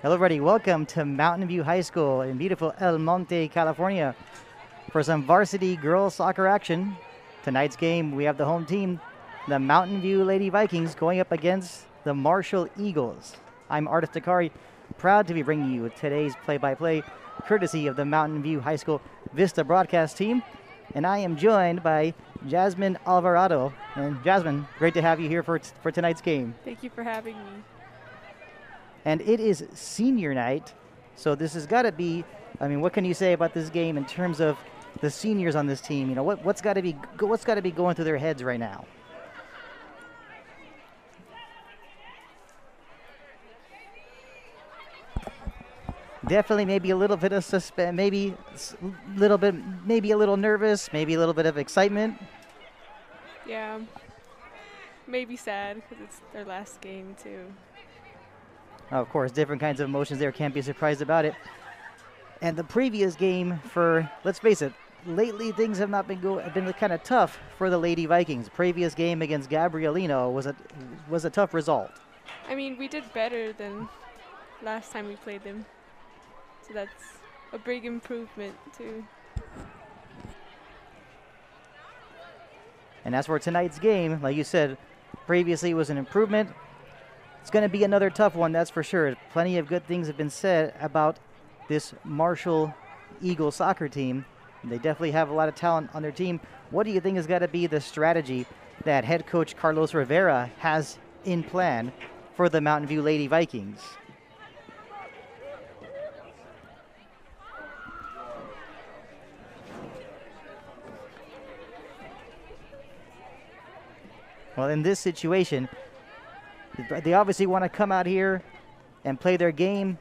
Hello, everybody. Welcome to Mountain View High School in beautiful El Monte, California, for some varsity girls soccer action. Tonight's game, we have the home team, the Mountain View Lady Vikings, going up against the Marshall Eagles. I'm Artis Takari, proud to be bringing you today's play-by-play, courtesy of the Mountain View High School Vista broadcast team. And I am joined by Jasmine Alvarado. And Jasmine, great to have you here for tonight's game. Thank you for having me. And it is senior night, so this has got to be, what can you say about this game in terms of the seniors on this team? You know, what's got to be going through their heads right now? Definitely, maybe a little bit of suspense, maybe a little nervous, maybe a little bit of excitement. Yeah, maybe sad because it's their last game too. Of course, different kinds of emotions there. Can't be surprised about it. And the previous game let's face it, lately things have not been kind of tough for the Lady Vikings. Previous game against Gabrielino was a tough result. I mean, we did better than last time we played them, so that's a big improvement too. And as for tonight's game, like you said, previously was an improvement. It's going to be another tough one, that's for sure. Plenty of good things have been said about this Marshall Eagle soccer team. They definitely have a lot of talent on their team. What do you think has got to be the strategy that head coach Carlos Rivera has in plan for the Mountain View Lady Vikings? Well, in this situation, they obviously want to come out here and play their game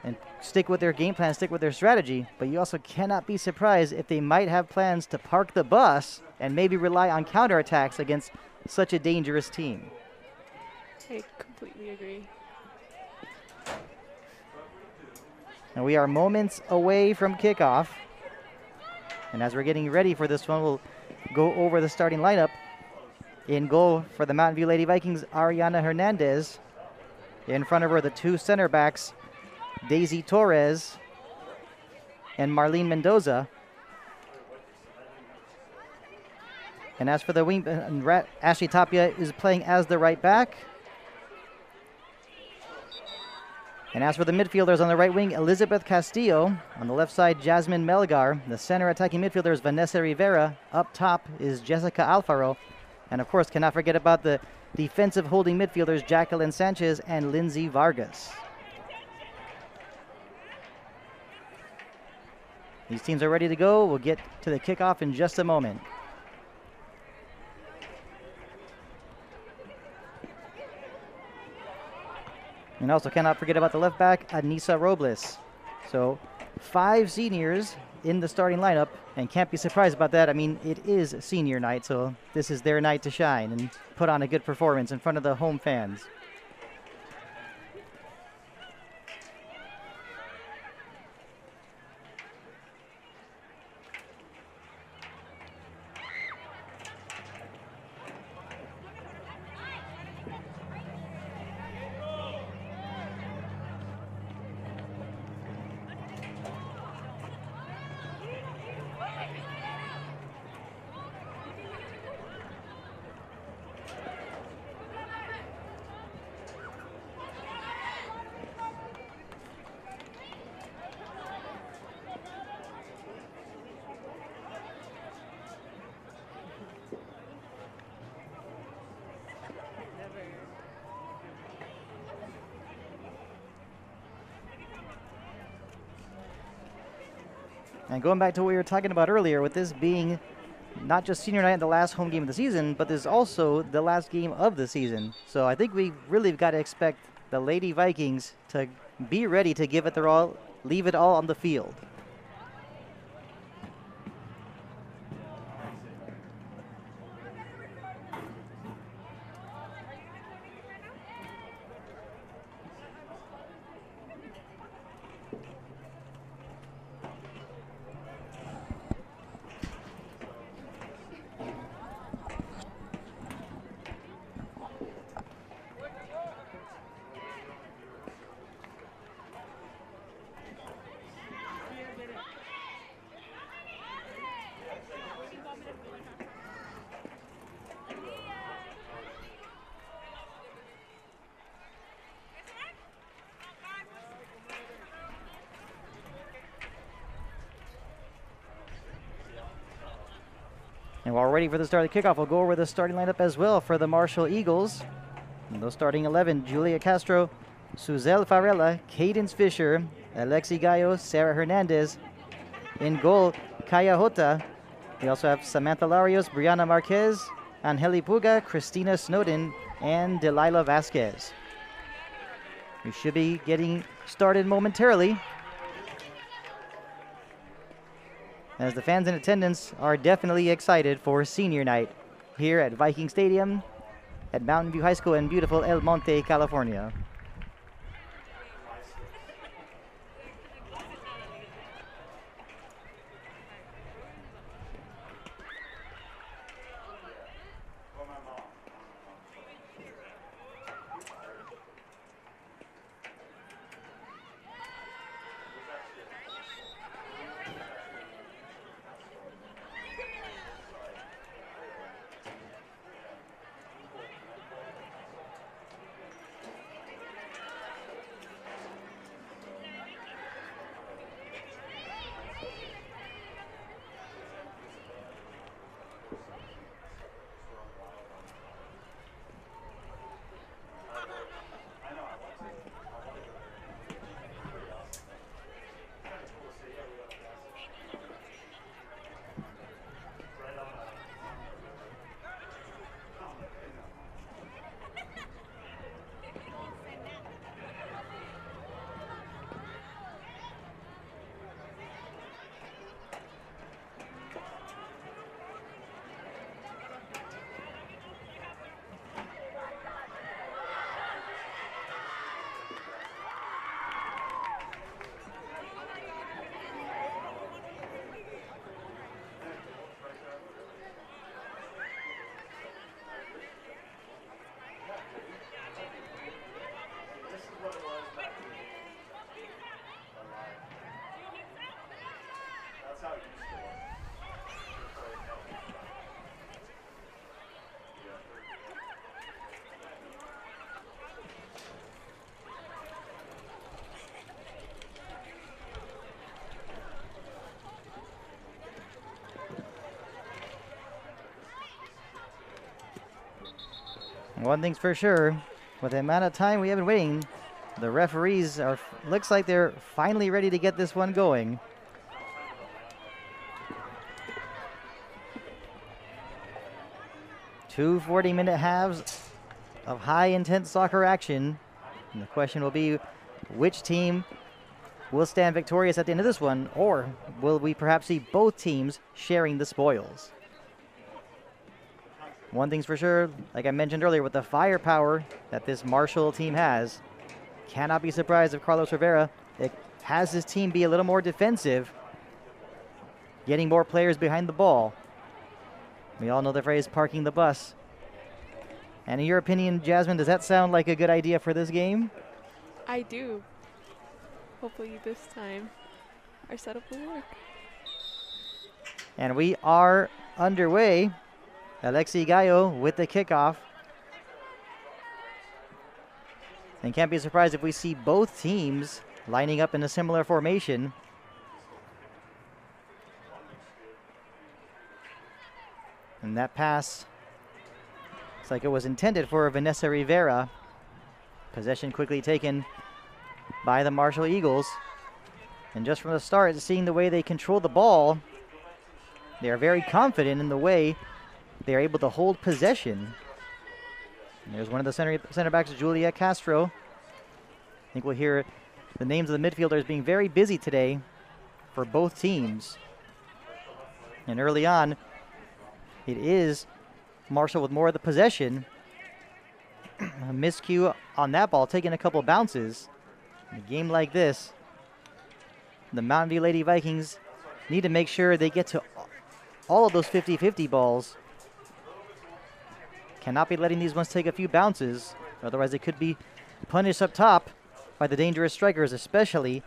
and stick with their game plan, stick with their strategy, but you also cannot be surprised if they might have plans to park the bus and maybe rely on counterattacks against such a dangerous team. I completely agree. And we are moments away from kickoff. And as we're getting ready for this one, we'll go over the starting lineup. In goal for the Mountain View Lady Vikings, Ariana Hernandez. In front of her, the two center backs, Daisy Torres and Marlene Mendoza. And as for the wing, Ashley Tapia is playing as the right back. And as for the midfielders on the right wing, Elizabeth Castillo. On the left side, Jasmine Melgar. The center attacking midfielders, Vanessa Rivera. Up top is Jessica Alfaro. And of course, cannot forget about the defensive holding midfielders, Jacqueline Sanchez and Lindsay Vargas. These teams are ready to go. We'll get to the kickoff in just a moment. And also cannot forget about the left back, Anissa Robles. So 5 seniors in the starting lineup, and can't be surprised about that. I mean, it is senior night, so this is their night to shine and put on a good performance in front of the home fans. And going back to what we were talking about earlier, with this being not just senior night and the last home game of the season, but this is also the last game of the season. So I think we really got to expect the Lady Vikings to be ready to give it their all, leave it all on the field. And while we're waiting for the start of the kickoff, we'll go over the starting lineup as well for the Marshall Eagles. And those starting 11, Julia Castro, Suzel Farella, Cadence Fisher, Alexi Gallo, Sarah Hernandez. In goal, Kaya Hota. We also have Samantha Larios, Brianna Marquez, Angeli Puga, Christina Snowden, and Delilah Vasquez. We should be getting started momentarily, as the fans in attendance are definitely excited for senior night here at Viking Stadium at Mountain View High School in beautiful El Monte, California. One thing's for sure, with the amount of time we have been waiting, the referees are, looks like they're finally ready to get this one going. Two 40-minute halves of high intense soccer action. And the question will be, which team will stand victorious at the end of this one, or will we perhaps see both teams sharing the spoils? One thing's for sure, like I mentioned earlier, with the firepower that this Marshall team has, cannot be surprised if Carlos Rivera has his team be a little more defensive, getting more players behind the ball. We all know the phrase parking the bus. And in your opinion, Jasmine, does that sound like a good idea for this game? I do. Hopefully this time our setup will work. And we are underway. Alexi Gallo with the kickoff. And can't be surprised if we see both teams lining up in a similar formation. And that pass looks like it was intended for Vanessa Rivera. Possession quickly taken by the Marshall Eagles. And just from the start, seeing the way they control the ball, they are very confident in the way they are able to hold possession. And there's one of the center backs, Julia Castro. I think we'll hear the names of the midfielders being very busy today for both teams. And early on, it is Marshall with more of the possession. A miscue on that ball, taking a couple bounces. In a game like this, the Mountain View Lady Vikings need to make sure they get to all of those 50-50 balls. Cannot be letting these ones take a few bounces, otherwise they could be punished up top by the dangerous strikers, especially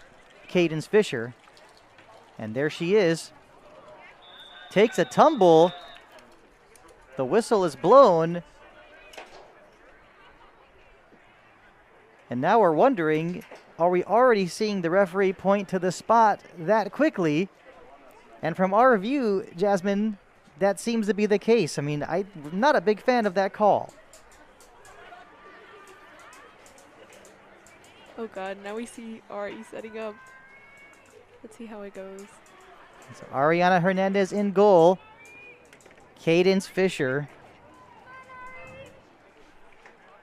Cadence Fisher. And there she is. Takes a tumble. The whistle is blown. And now we're wondering, are we already seeing the referee point to the spot that quickly? And from our view, Jasmine, that seems to be the case. I mean, I'm not a big fan of that call. Oh God, now we see Ari setting up. Let's see how it goes. So Ariana Hernandez in goal. Cadence Fisher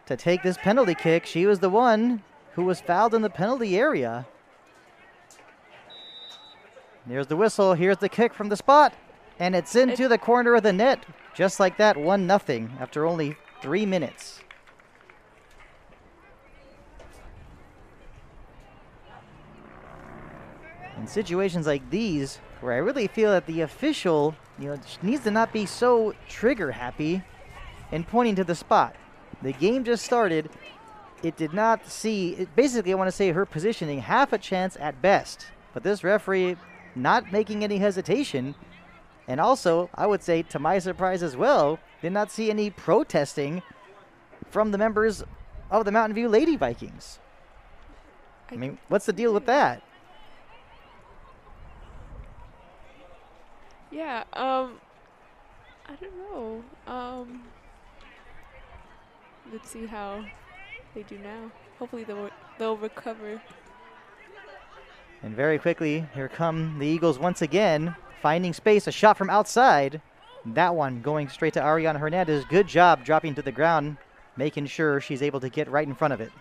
to take this penalty kick. She was the one who was fouled in the penalty area. Here's the whistle. Here's the kick from the spot. And it's into the corner of the net. Just like that, 1-0 after only 3 minutes. In situations like these, where I really feel that the official, needs to not be so trigger happy in pointing to the spot. The game just started. It did not see, basically I want to say her positioning, half a chance at best. But this referee not making any hesitation. And also, I would say, to my surprise as well, did not see any protesting from the members of the Mountain View Lady Vikings. I mean, what's the deal with that? Yeah, I don't know. Let's see how they do now. Hopefully they'll recover. And very quickly, here come the Eagles once again, finding space, a shot from outside. That one going straight to Ariana Hernandez. Good job dropping to the ground, making sure she's able to get right in front of it.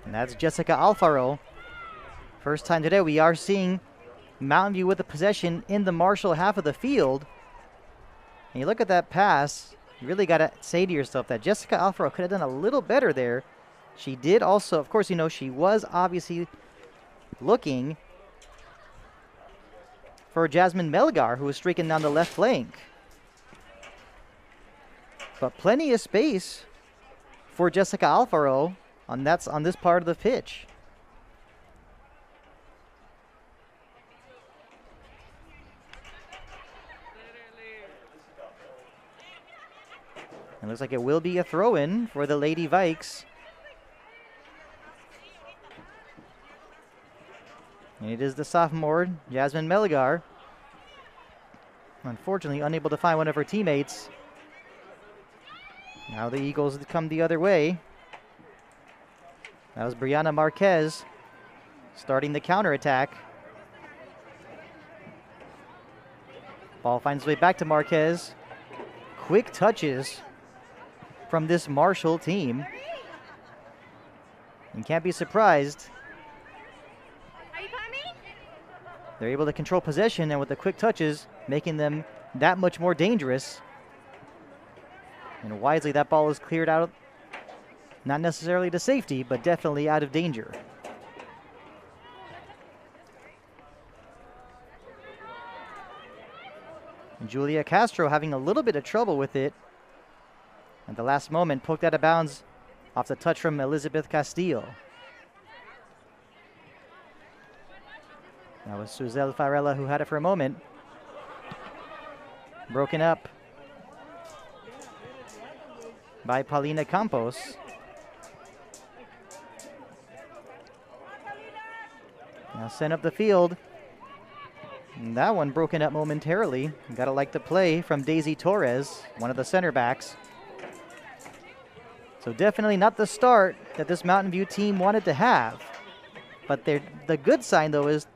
And that's Jessica Alfaro. First time today we are seeing Mountain View with the possession in the Marshall half of the field. And you look at that pass, you really got to say to yourself that Jessica Alfaro could have done a little better there. She did also, of course, she was obviously looking for Jasmine Melgar, who was streaking down the left flank. But plenty of space for Jessica Alfaro on this part of the pitch. It looks like it will be a throw-in for the Lady Vikes. And it is the sophomore, Jasmine Melgar. Unfortunately, unable to find one of her teammates. Now the Eagles come the other way. That was Brianna Marquez starting the counterattack. Ball finds its way back to Marquez. Quick touches from this Marshall team. And can't be surprised. They're able to control possession, and with the quick touches, making them that much more dangerous. And wisely, that ball is cleared out, not necessarily to safety, but definitely out of danger. And Julia Castro having a little bit of trouble with it. At the last moment, poked out of bounds off the touch from Elizabeth Castillo. That was Suzelle Farella who had it for a moment. Broken up by Paulina Campos. Now sent up the field. And that one broken up momentarily. Gotta like the play from Daisy Torres, one of the center backs. So definitely not the start that this Mountain View team wanted to have. But the good sign, though, is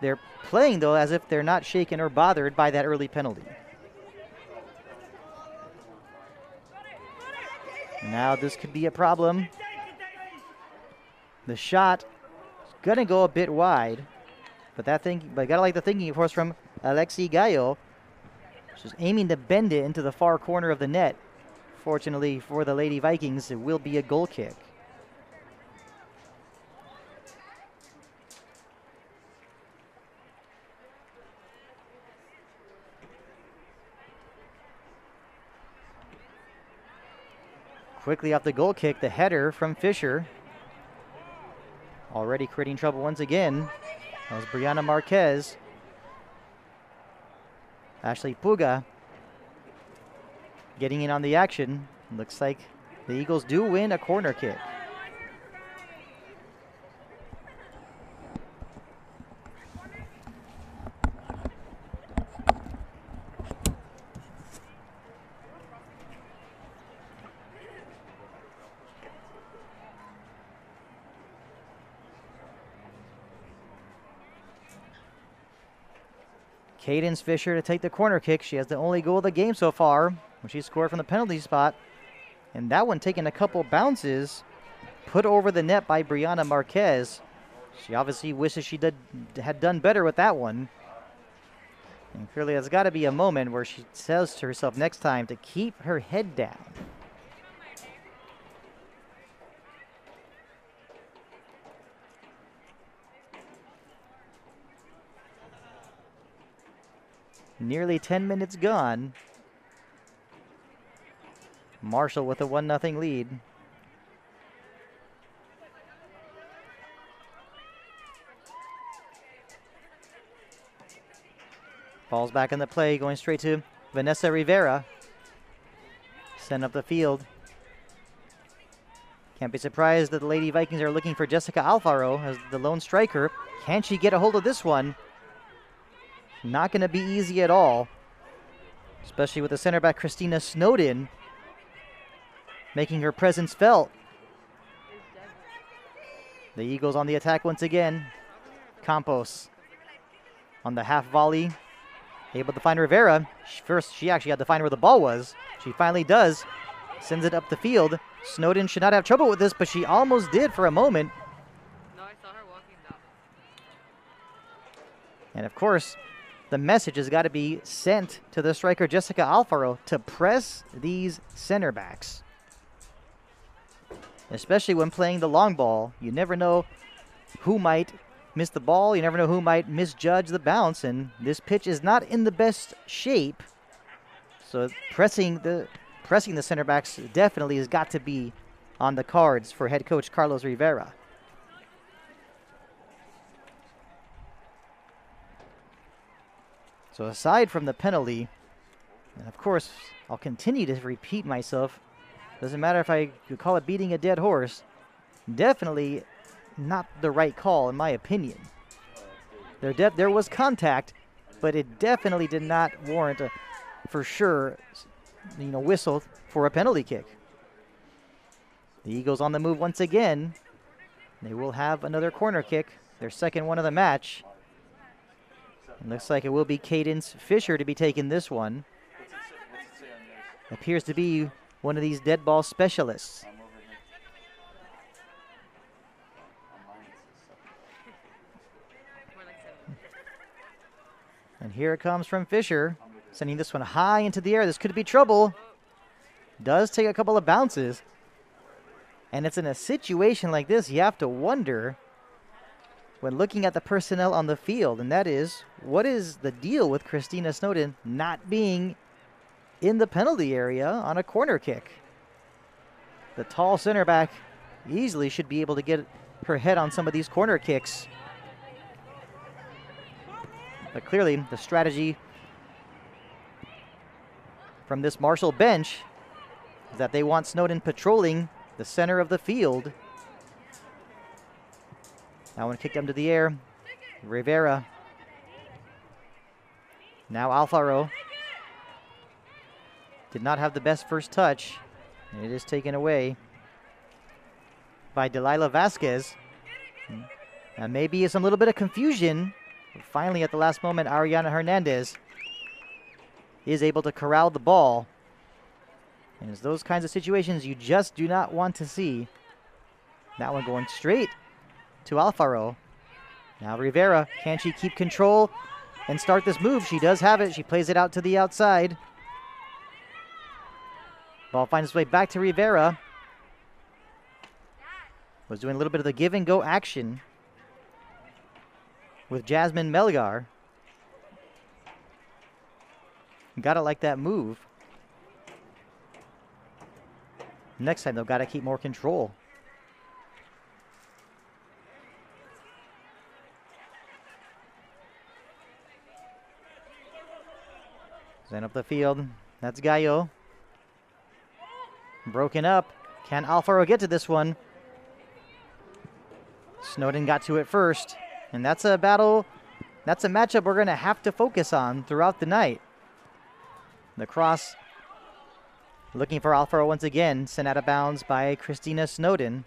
they're playing, though, as if they're not shaken or bothered by that early penalty. Now this could be a problem. The shot is going to go a bit wide. But gotta like the thinking, of course, from Alexi Gallo. She's aiming to bend it into the far corner of the net. Fortunately for the Lady Vikings, it will be a goal kick. Quickly off the goal kick, the header from Fisher. Already creating trouble once again. That was Brianna Marquez. Ashley Puga getting in on the action. Looks like The Eagles do win a corner kick. Cadence Fisher to take the corner kick. She has the only goal of the game so far when she scored from the penalty spot. And that one taking a couple bounces, put over the net by Brianna Marquez. She obviously wishes she had done better with that one. And clearly there's got to be a moment where she says to herself next time to keep her head down. Nearly 10 minutes gone. Marshall with a 1-0 lead. Ball's back in the play, going straight to Vanessa Rivera. Sent up the field. Can't be surprised that the Lady Vikings are looking for Jessica Alfaro as the lone striker. Can she get a hold of this one? Not going to be easy at all, especially with the center back Christina Snowden making her presence felt. The Eagles on the attack once again. Campos on the half volley, able to find Rivera. First, she actually had to find where the ball was. She finally does. Sends it up the field. Snowden should not have trouble with this, but she almost did for a moment. No, I saw her walking down. And of course, the message has got to be sent to the striker Jessica Alfaro to press these center backs. Especially when playing the long ball. You never know who might miss the ball. You never know who might misjudge the bounce. And this pitch is not in the best shape. So pressing the center backs definitely has got to be on the cards for head coach Carlos Rivera. So aside from the penalty, and of course, I'll continue to repeat myself. Doesn't matter if I could call it beating a dead horse. Definitely not the right call, in my opinion. There was contact, but it definitely did not warrant a, for sure, whistle for a penalty kick. The Eagles on the move once again. They will have another corner kick, their second one of the match. It looks like it will be Cadence Fisher to be taking this one. Appears to be one of these dead ball specialists. And here it comes from Fisher, sending this one high into the air. This could be trouble. Does take a couple of bounces. And it's in a situation like this, you have to wonder when looking at the personnel on the field, and that is, what is the deal with Christina Snowden not being in the penalty area on a corner kick? The tall center back easily should be able to get her head on some of these corner kicks. But clearly, the strategy from this Marshall bench is that they want Snowden patrolling the center of the field. That one kicked up to the air. Rivera. Now Alfaro. Did not have the best first touch. And it is taken away by Delilah Vasquez. And maybe some little bit of confusion. But finally, at the last moment, Ariana Hernandez is able to corral the ball. And it's those kinds of situations you just do not want to see. That one going straight to Alfaro. Now Rivera, can she keep control and start this move? She does have it. She plays it out to the outside. Ball finds its way back to Rivera. Was doing a little bit of the give and go action with Jasmine Melgar. Gotta like that move. Next time, they've got to keep more control. Send up the field. That's Gallo. Broken up. Can Alfaro get to this one? Snowden got to it first, and that's a battle. That's a matchup we're going to have to focus on throughout the night. The cross looking for Alfaro once again, sent out of bounds by Christina Snowden.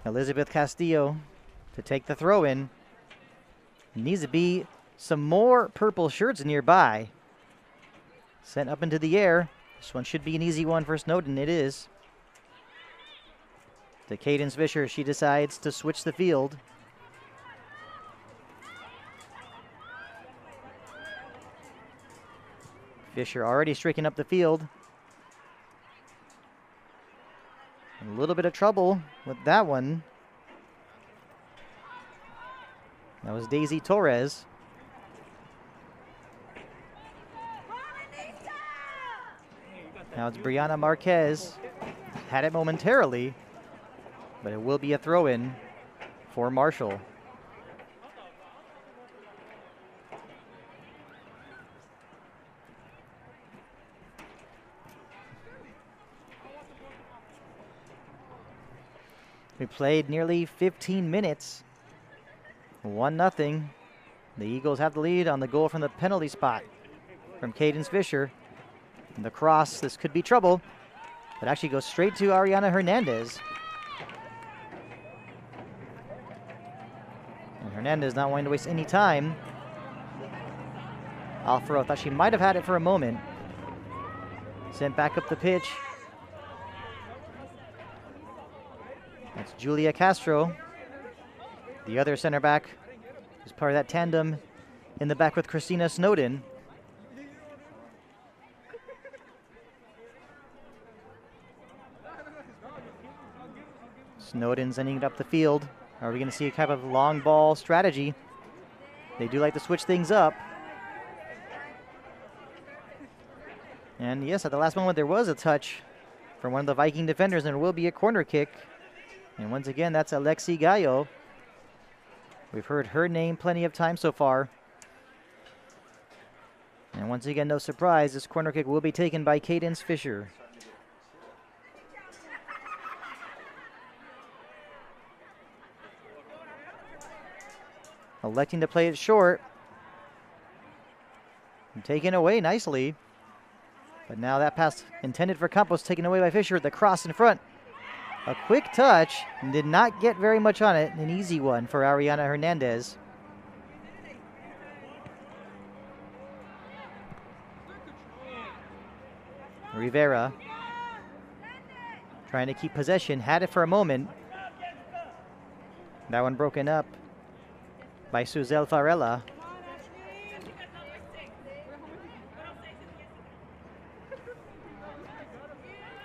Elizabeth Castillo to take the throw in. Needs to be some more purple shirts nearby. Sent up into the air. This one should be an easy one for Snowden. It is. To Cadence Fisher, she decides to switch the field. Fisher already streaking up the field. A little bit of trouble with that one. That was Daisy Torres. Now it's Brianna Marquez. Had it momentarily, but it will be a throw-in for Marshall. We played nearly 15 minutes. 1-0. The Eagles have the lead on the goal from the penalty spot from Cadence Fisher. And the cross, this could be trouble. It actually goes straight to Ariana Hernandez. And Hernandez not wanting to waste any time. Alfaro thought she might have had it for a moment. Sent back up the pitch. That's Julia Castro, the other center back, who's part of that tandem in the back with Christina Snowden. Snowden sending it up the field. Are we going to see a kind of long ball strategy? They do like to switch things up. And yes, at the last moment there was a touch from one of the Viking defenders, and it will be a corner kick. And once again, that's Alexi Gallo. We've heard her name plenty of times so far. And once again, no surprise, this corner kick will be taken by Cadence Fisher. Electing to play it short. And taken away nicely. But now that pass intended for Campos taken away by Fisher. The cross in front. A quick touch, did not get very much on it. An easy one for Ariana Hernandez. Rivera trying to keep possession, had it for a moment. That one broken up by Suzelle Farella.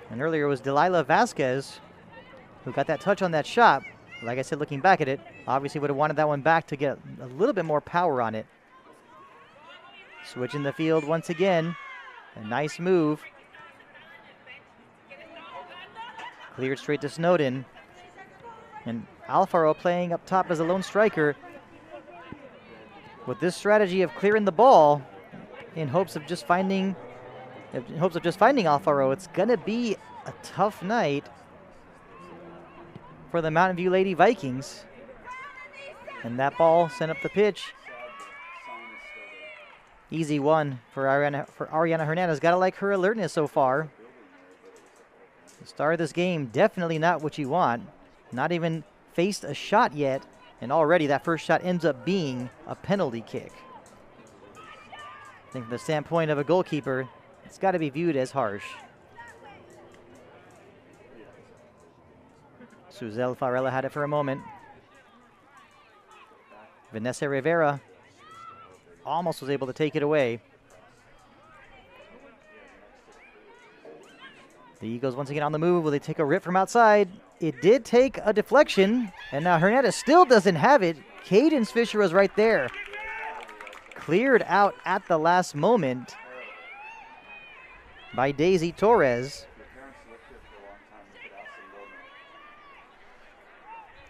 And earlier it was Delilah Vasquez who got that touch on that shot. Like I said, looking back at it, obviously would have wanted that one back to get a little bit more power on it. Switching the field once again. A nice move. Cleared straight to Snowden. And Alfaro playing up top as a lone striker. With this strategy of clearing the ball in hopes of just finding Alfaro, it's gonna be a tough night for the Mountain View Lady Vikings. And that ball sent up the pitch. Easy one for Ariana Hernandez. Gotta like her alertness so far. The start of this game, definitely not what you want. Not even faced a shot yet, and already that first shot ends up being a penalty kick. I think from the standpoint of a goalkeeper, it's got to be viewed as harsh. Suzelle Farella had it for a moment. Vanessa Rivera almost was able to take it away. The Eagles once again on the move. Will they take a rip from outside? It did take a deflection, and now Hernandez still doesn't have it. Cadence Fisher was right there. Cleared out at the last moment by Daisy Torres.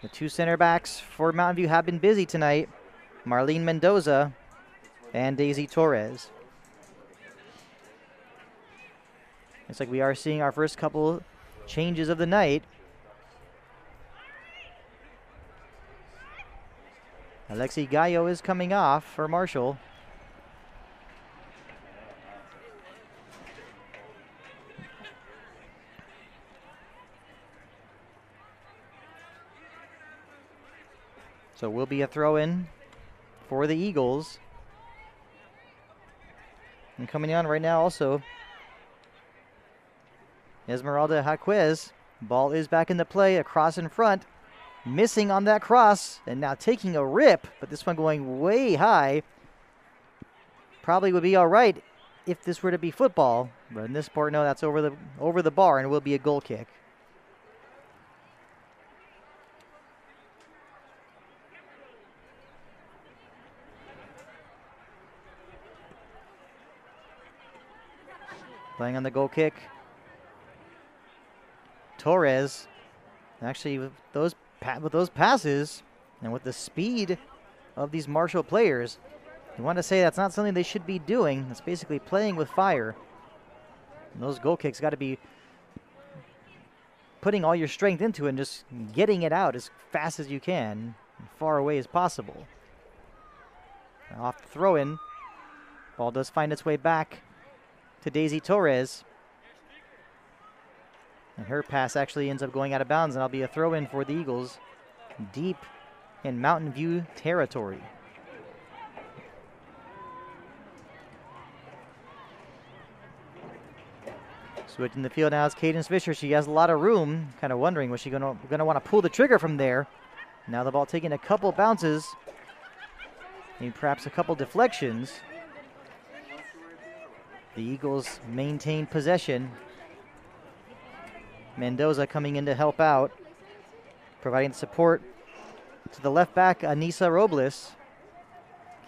The two center backs for Mountain View have been busy tonight. Marlene Mendoza and Daisy Torres. Looks like we are seeing our first couple changes of the night. Alexi Gallo is coming off for Marshall. So will be a throw-in for the Eagles. And coming on right now also, Esmeralda Jaquez. Ball is back into play, across in front. Missing on that cross, and now taking a rip, but this one going way high. Probably would be all right if this were to be football, but in this sport, no, that's over the bar, and it will be a goal kick. Playing on the goal kick, Torres. Actually, with those passes and with the speed of these Marshall players, you want to say that's not something they should be doing. It's basically playing with fire. And those goal kicks got to be putting all your strength into it and just getting it out as fast as you can, as far away as possible. Now off the throw-in, ball does find its way back to Daisy Torres. And her pass actually ends up going out of bounds, and it'll be a throw-in for the Eagles deep in Mountain View territory. Switching the field now is Cadence Fisher. She has a lot of room, kind of wondering, was she gonna want to pull the trigger from there? Now the ball taking a couple bounces, maybe perhaps a couple deflections. The Eagles maintain possession. Mendoza coming in to help out, providing support to the left back, Anissa Robles.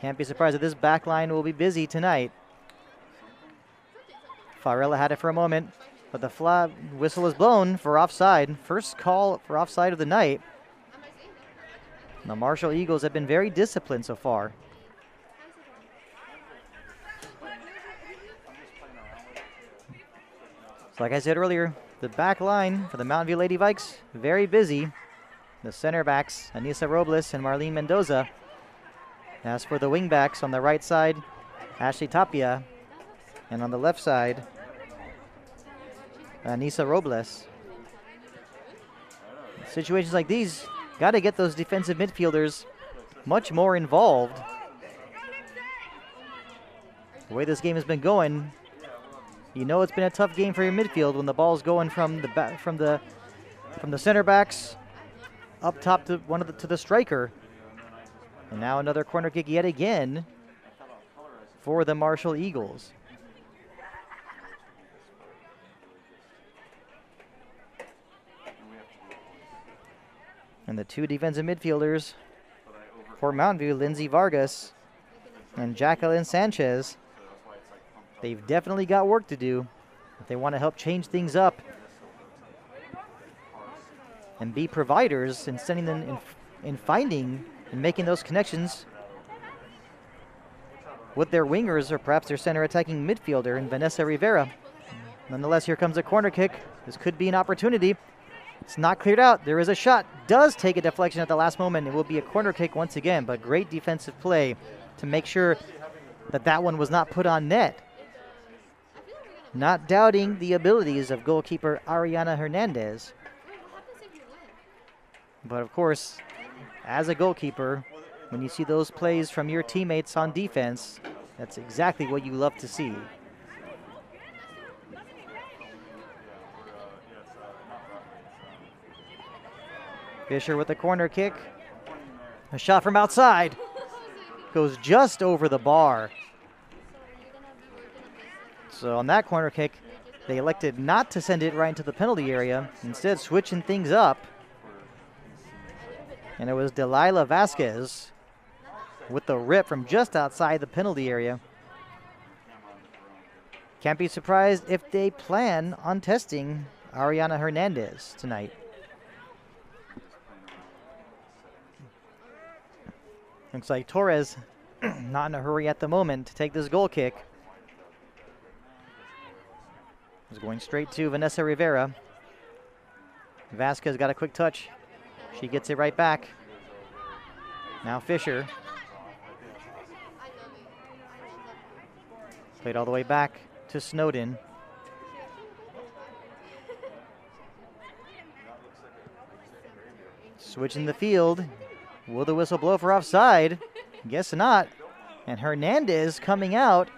Can't be surprised that this back line will be busy tonight. Farella had it for a moment, but the flag whistle is blown for offside. First call for offside of the night. The Marshall Eagles have been very disciplined so far. So like I said earlier, the back line for the Mountain View Lady Vikes, very busy. The center backs, Anissa Robles and Marlene Mendoza. As for the wing backs, on the right side, Ashley Tapia. And on the left side, Anissa Robles. Situations like these, got to get those defensive midfielders much more involved. The way this game has been going, you know it's been a tough game for your midfield when the ball's going from the center backs up top to to the striker. And now another corner kick yet again for the Marshall Eagles. And the two defensive midfielders for Mountain View, Lindsay Vargas and Jacqueline Sanchez. They've definitely got work to do if they want to help change things up and be providers and sending them in finding and making those connections with their wingers or perhaps their center attacking midfielder in Vanessa Rivera. Nonetheless, here comes a corner kick. This could be an opportunity. It's not cleared out. There is a shot. Does take a deflection at the last moment. It will be a corner kick once again, but great defensive play to make sure that that one was not put on net. Not doubting the abilities of goalkeeper Ariana Hernandez. But of course, as a goalkeeper, when you see those plays from your teammates on defense, that's exactly what you love to see. Fisher with the corner kick. A shot from outside. Goes just over the bar. So on that corner kick, they elected not to send it right into the penalty area, instead switching things up. And it was Delilah Vasquez with the rip from just outside the penalty area. Can't be surprised if they plan on testing Ariana Hernandez tonight. Looks like Torres not in a hurry at the moment to take this goal kick. It's going straight to Vanessa Rivera. Vasquez got a quick touch. She gets it right back. Now Fisher. Played all the way back to Snowden. Switching the field. Will the whistle blow for offside? Guess not. And Hernandez coming out.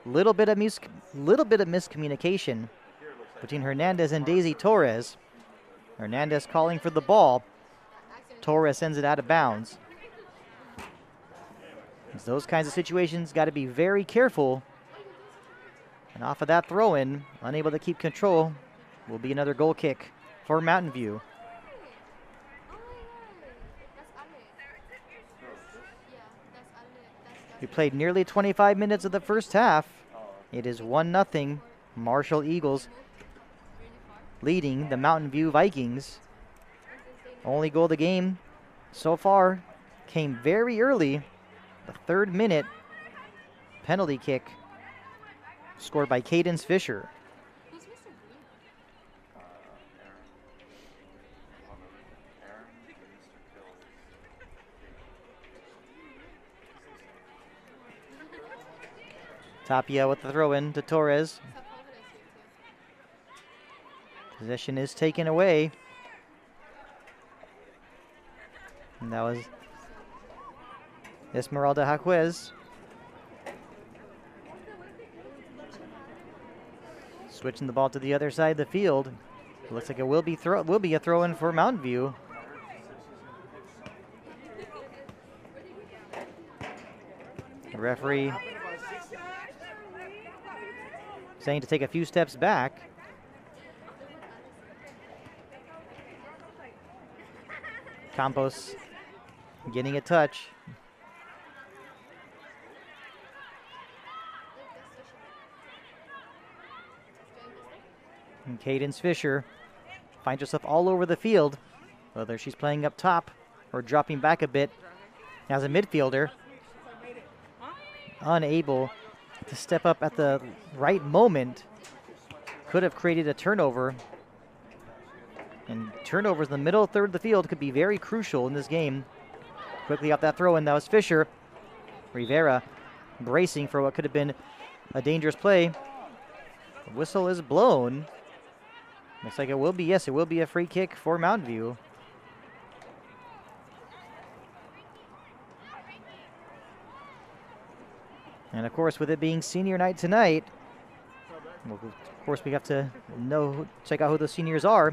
Little bit of miscommunication between Hernandez and Daisy Torres. Hernandez calling for the ball. Torres sends it out of bounds. It's those kinds of situations, got to be very careful. And off of that throw-in, unable to keep control, will be another goal kick for Mountain View. We played nearly 25 minutes of the first half. It is 1-0 Marshall Eagles leading the Mountain View Vikings. Only goal of the game so far came very early. The 3rd minute penalty kick scored by Cadence Fisher. Tapia with the throw-in to Torres. Possession is taken away. And that was Esmeralda Jaquez. Switching the ball to the other side of the field. It looks like it will be a throw-in for Mountain View. The referee saying to take a few steps back. Campos getting a touch. And Cadence Fisher finds herself all over the field, whether she's playing up top or dropping back a bit. As a midfielder, unable to step up at the right moment, could have created a turnover. And turnovers in the middle third of the field could be very crucial in this game. Quickly off that throw-in, that was Fisher. Rivera bracing for what could have been a dangerous play. The whistle is blown. Looks like it will be, yes, it will be a free kick for Mountain View. And of course, with it being senior night tonight, well, of course we have to check out who the seniors are.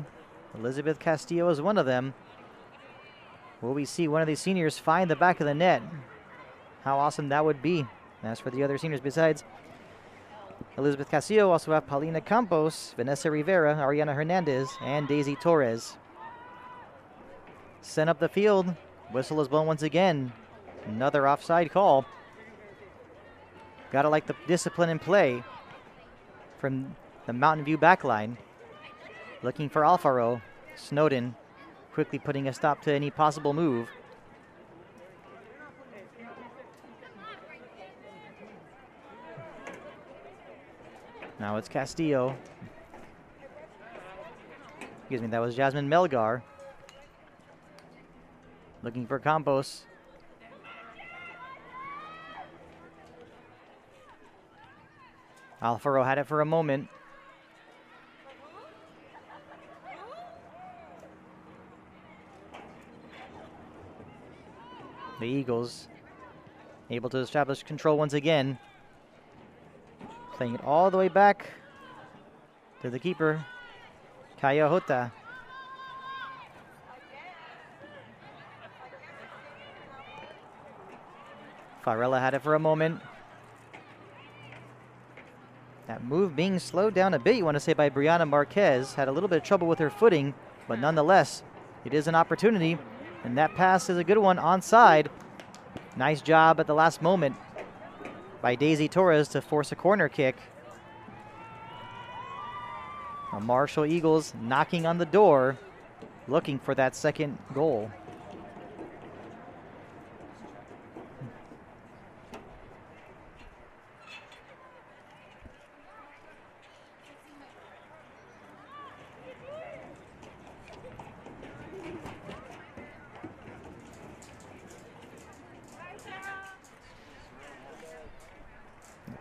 Elizabeth Castillo is one of them. Will we see one of these seniors find the back of the net? How awesome that would be. As for the other seniors besides Elizabeth Castillo, also have Paulina Campos, Vanessa Rivera, Ariana Hernandez, and Daisy Torres. Sent up the field. Whistle is blown once again. Another offside call. Gotta like the discipline in play from the Mountain View backline. Looking for Alfaro. Snowden quickly putting a stop to any possible move. Now it's Castillo. Excuse me, that was Jasmine Melgar. Looking for Campos. Alfaro had it for a moment. The Eagles able to establish control once again. Playing it all the way back to the keeper, Kaya Hota. Farella had it for a moment. That move being slowed down a bit, you want to say, by Brianna Marquez. Had a little bit of trouble with her footing, but nonetheless, it is an opportunity. And that pass is a good one onside. Nice job at the last moment by Daisy Torres to force a corner kick. Now Marshall Eagles knocking on the door, looking for that second goal.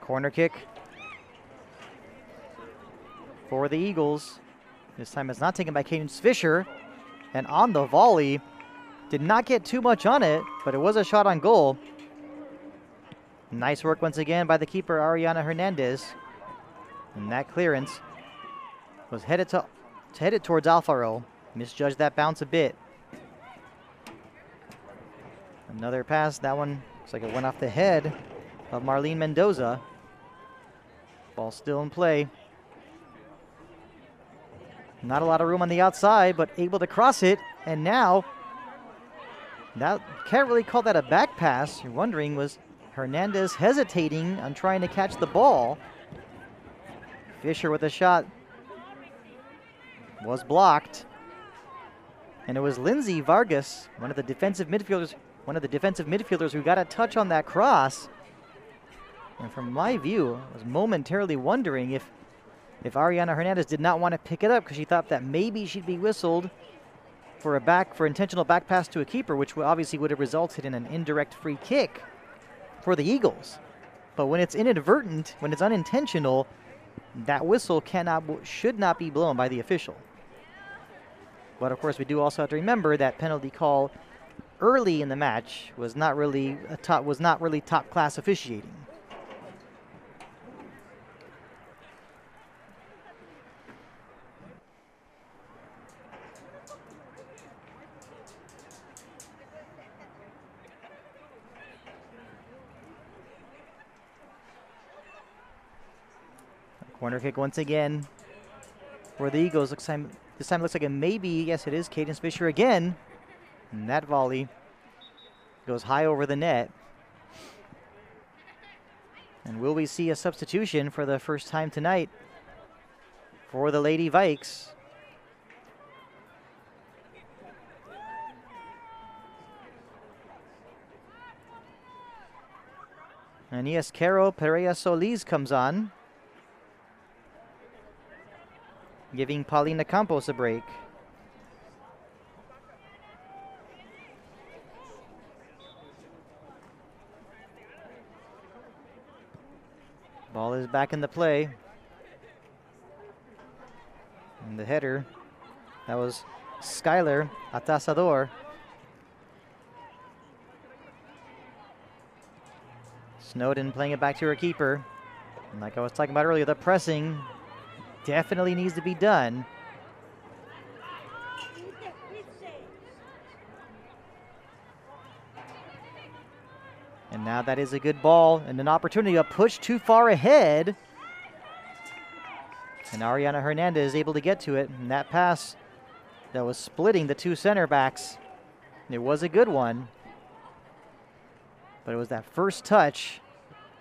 Corner kick for the Eagles. This time it's not taken by Cadence Fisher. And on the volley, did not get too much on it, but it was a shot on goal. Nice work once again by the keeper, Ariana Hernandez. And that clearance was headed towards Alfaro. Misjudged that bounce a bit. Another pass. That one looks like it went off the head of Marlene Mendoza. Ball still in play. Not a lot of room on the outside, but able to cross it. And now, that can't really call that a back pass. You're wondering, was Hernandez hesitating on trying to catch the ball? Fisher with a shot was blocked. And it was Lindsay Vargas, one of the defensive midfielders who got a touch on that cross. And from my view, I was momentarily wondering if Ariana Hernandez did not want to pick it up because she thought that maybe she'd be whistled for intentional back pass to a keeper, which obviously would have resulted in an indirect free kick for the Eagles. But when it's inadvertent, when it's unintentional, that whistle should not be blown by the official. But of course, we do also have to remember that penalty call early in the match was not really top class officiating. Corner kick once again for the Eagles. This time looks like a maybe. Yes, it is Cadence Fisher again. And that volley goes high over the net. And will we see a substitution for the first time tonight for the Lady Vikes? And yes, Caro Pereira Solis comes on, giving Paulina Campos a break. Ball is back in the play. And the header, that was Skylar Atasador. Snowden playing it back to her keeper. And like I was talking about earlier, the pressing definitely needs to be done. And now that is a good ball and an opportunity to push too far ahead. And Ariana Hernandez is able to get to it. And that pass that was splitting the two center backs, it was a good one. But it was that first touch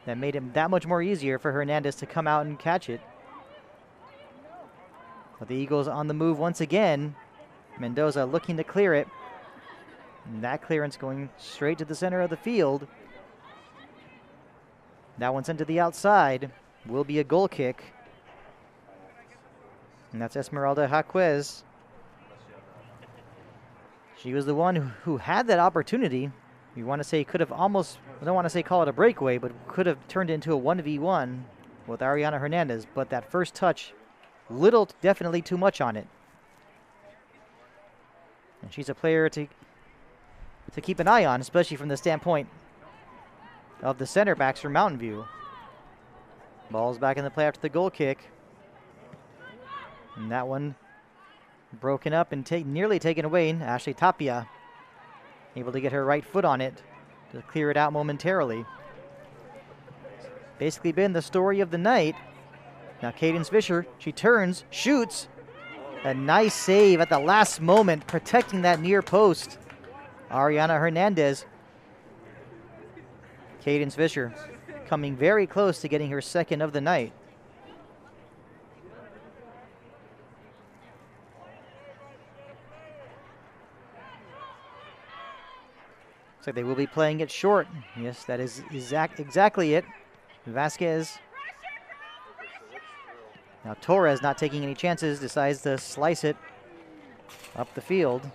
that made it that much more easier for Hernandez to come out and catch it. But the Eagles on the move once again. Mendoza looking to clear it. And that clearance going straight to the center of the field. That one sent to the outside. Will be a goal kick. And that's Esmeralda Jaquez. She was the one who had that opportunity. You want to say could have almost, I don't want to say call it a breakaway, but could have turned into a 1v1 with Ariana Hernandez. But that first touch, definitely too much on it. And she's a player to keep an eye on, especially from the standpoint of the center backs from Mountain View. Ball's back in the play after the goal kick. And that one broken up and nearly taken away. Ashley Tapia able to get her right foot on it to clear it out momentarily. Basically been the story of the night. Now Cadence Fisher, she turns, shoots. A nice save at the last moment, protecting that near post. Ariana Hernandez. Cadence Fisher coming very close to getting her second of the night. Looks like they will be playing it short. Yes, that is exactly it. Vasquez. Now Torres, not taking any chances, decides to slice it up the field.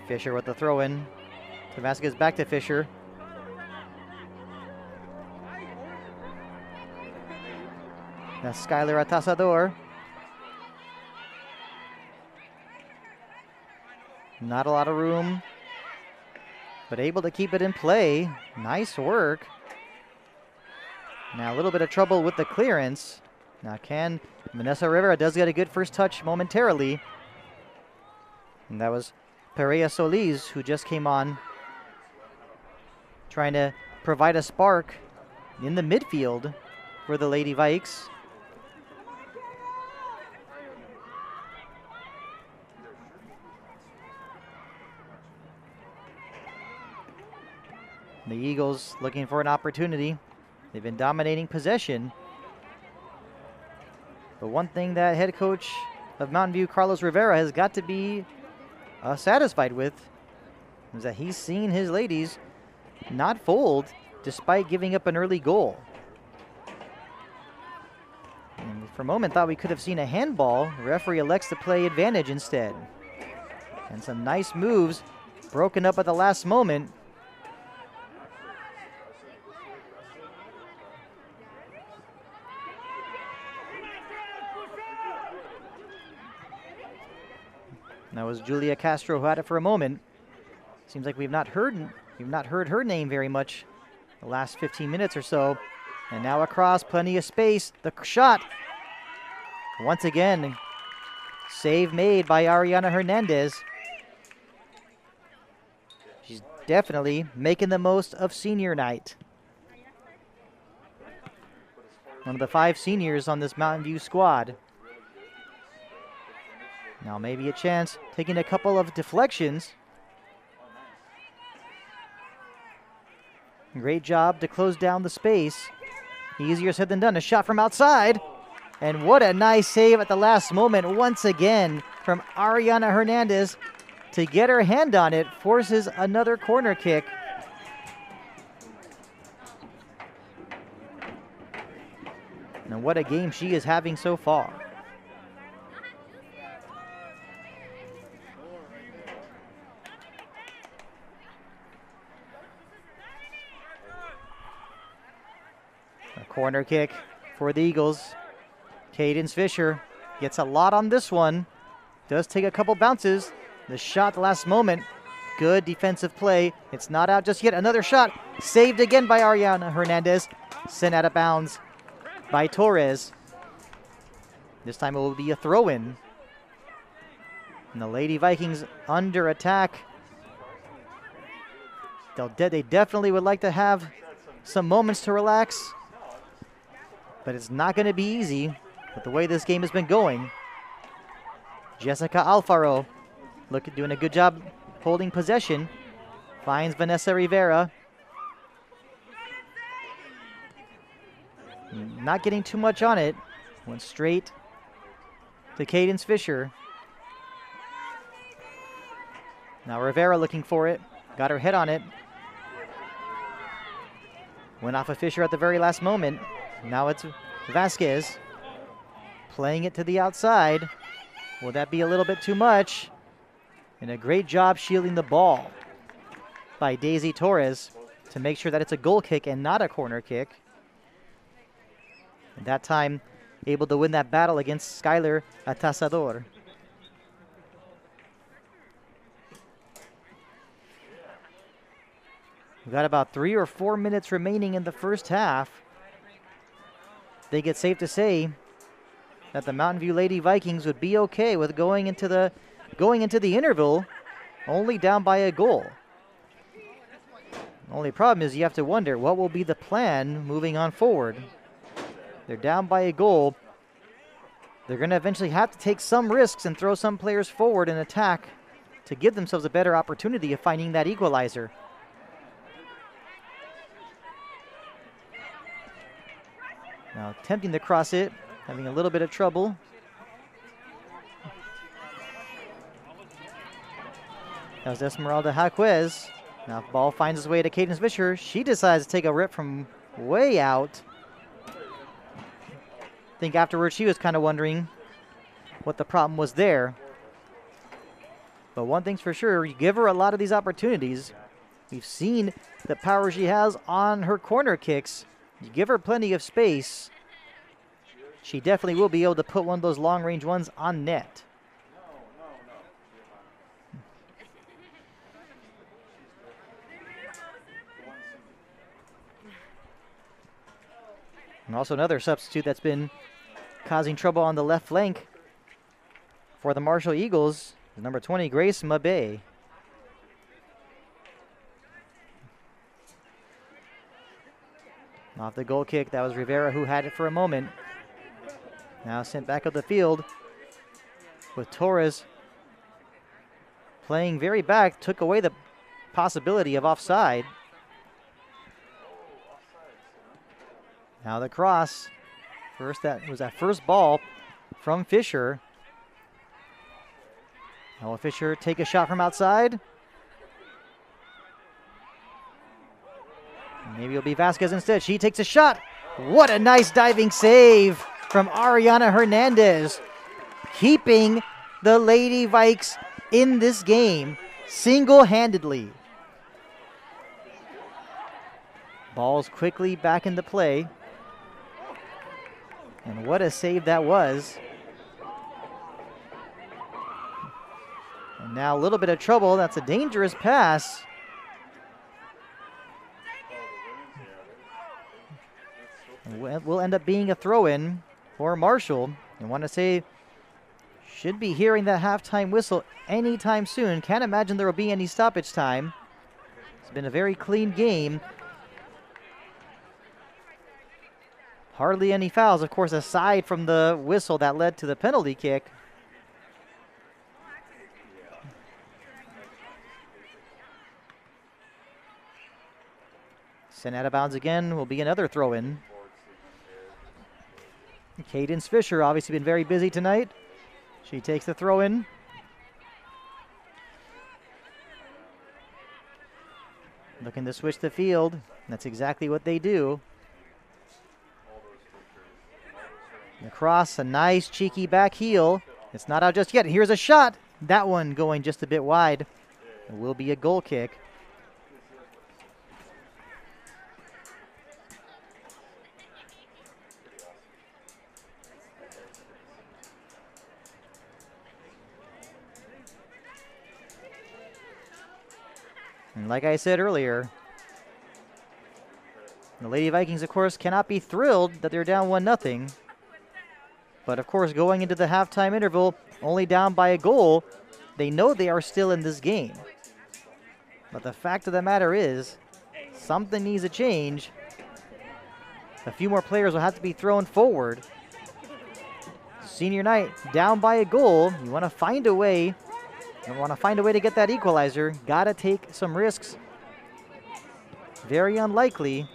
Fisher with the throw-in. Vasquez back to Fisher. That's Skylar Atasador. Not a lot of room, but able to keep it in play. Nice work. Now a little bit of trouble with the clearance. Now Vanessa Rivera does get a good first touch momentarily. And that was Perea Solis who just came on, trying to provide a spark in the midfield for the Lady Vikes. The Eagles looking for an opportunity. They've been dominating possession. But one thing that head coach of Mountain View, Carlos Rivera, has got to be satisfied with is that he's seen his ladies not fold despite giving up an early goal. And for a moment thought we could have seen a handball. The referee elects to play advantage instead. And some nice moves broken up at the last moment. That was Julia Castro who had it for a moment. Seems like we've not heard her name very much the last 15 minutes or so. And now across, plenty of space. The shot. Once again, save made by Ariana Hernandez. She's definitely making the most of senior night. One of the 5 seniors on this Mountain View squad. Now maybe a chance, taking a couple of deflections. Great job to close down the space. Easier said than done. A shot from outside. And what a nice save at the last moment once again from Ariana Hernandez to get her hand on it. Forces another corner kick. And what a game she is having so far. Corner kick for the Eagles. Cadence Fisher gets a lot on this one. Does take a couple bounces. The shot the last moment. Good defensive play. It's not out just yet. Another shot. Saved again by Ariana Hernandez. Sent out of bounds by Torres. This time it will be a throw-in. And the Lady Vikings under attack. They definitely would like to have some moments to relax. But it's not going to be easy with the way this game has been going. Jessica Alfaro doing a good job holding possession. Finds Vanessa Rivera. Not getting too much on it. Went straight to Cadence Fisher. Now Rivera looking for it. Got her head on it. Went off of Fisher at the very last moment. Now it's Vasquez playing it to the outside. Will that be a little bit too much? And a great job shielding the ball by Daisy Torres to make sure that it's a goal kick and not a corner kick. And that time, able to win that battle against Skylar Atasador. We've got about 3 or 4 minutes remaining in the first half. I think it's safe to say that the Mountain View Lady Vikings would be okay with going into the interval only down by a goal. The only problem is you have to wonder what will be the plan moving on forward. They're down by a goal. They're going to eventually have to take some risks and throw some players forward and attack to give themselves a better opportunity of finding that equalizer. Now attempting to cross it, having a little bit of trouble. That was Esmeralda Jaquez. Now if ball finds its way to Cadence Fisher, she decides to take a rip from way out. I think afterwards she was kind of wondering what the problem was there. But one thing's for sure, you give her a lot of these opportunities. We've seen the power she has on her corner kicks. You give her plenty of space, she definitely will be able to put one of those long-range ones on net. And also another substitute that's been causing trouble on the left flank for the Marshall Eagles is number 20, Grace Mabe. Off the goal kick, that was Rivera who had it for a moment. Now sent back up the field with Torres playing very back, took away the possibility of offside. Now the cross. That was that first ball from Fisher. Now will Fisher take a shot from outside? Maybe it'll be Vasquez instead. She takes a shot. What a nice diving save from Ariana Hernandez, keeping the Lady Vikes in this game single-handedly. Ball's quickly back into play. And what a save that was. And now a little bit of trouble. That's a dangerous pass. Will end up being a throw-in for Marshall. I want to say, should be hearing that halftime whistle anytime soon. Can't imagine there will be any stoppage time. It's been a very clean game. Hardly any fouls, of course, aside from the whistle that led to the penalty kick. Sent out of bounds again will be another throw-in. Cadence Fisher obviously been very busy tonight. She takes the throw-in. Looking to switch the field. That's exactly what they do. Across, a nice cheeky back heel. It's not out just yet. Here's a shot. That one going just a bit wide. It will be a goal kick. And like I said earlier, the Lady Vikings, of course, cannot be thrilled that they're down 1-0. But, of course, going into the halftime interval, only down by a goal, they know they are still in this game. But the fact of the matter is, something needs to change. A few more players will have to be thrown forward. Senior night, down by a goal. You want to find a way. You want to find a way to get that equalizer. Got to take some risks. Very unlikely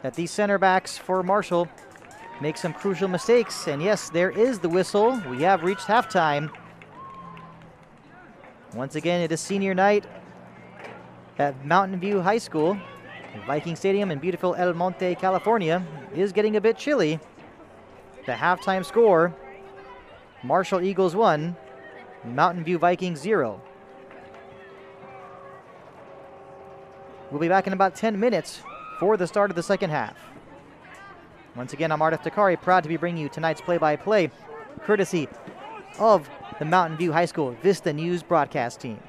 that these center backs for Marshall make some crucial mistakes. And yes, there is the whistle. We have reached halftime. Once again, it is senior night at Mountain View High School. The Viking Stadium in beautiful El Monte, California is getting a bit chilly. The halftime score, Marshall Eagles 1, Mountain View Vikings 0. We'll be back in about 10 minutes for the start of the second half. Once again, I'm Ardef Takari, proud to be bringing you tonight's play-by-play, courtesy of the Mountain View High School Vista News broadcast team.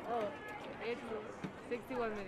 Oh, it's 61 minutes.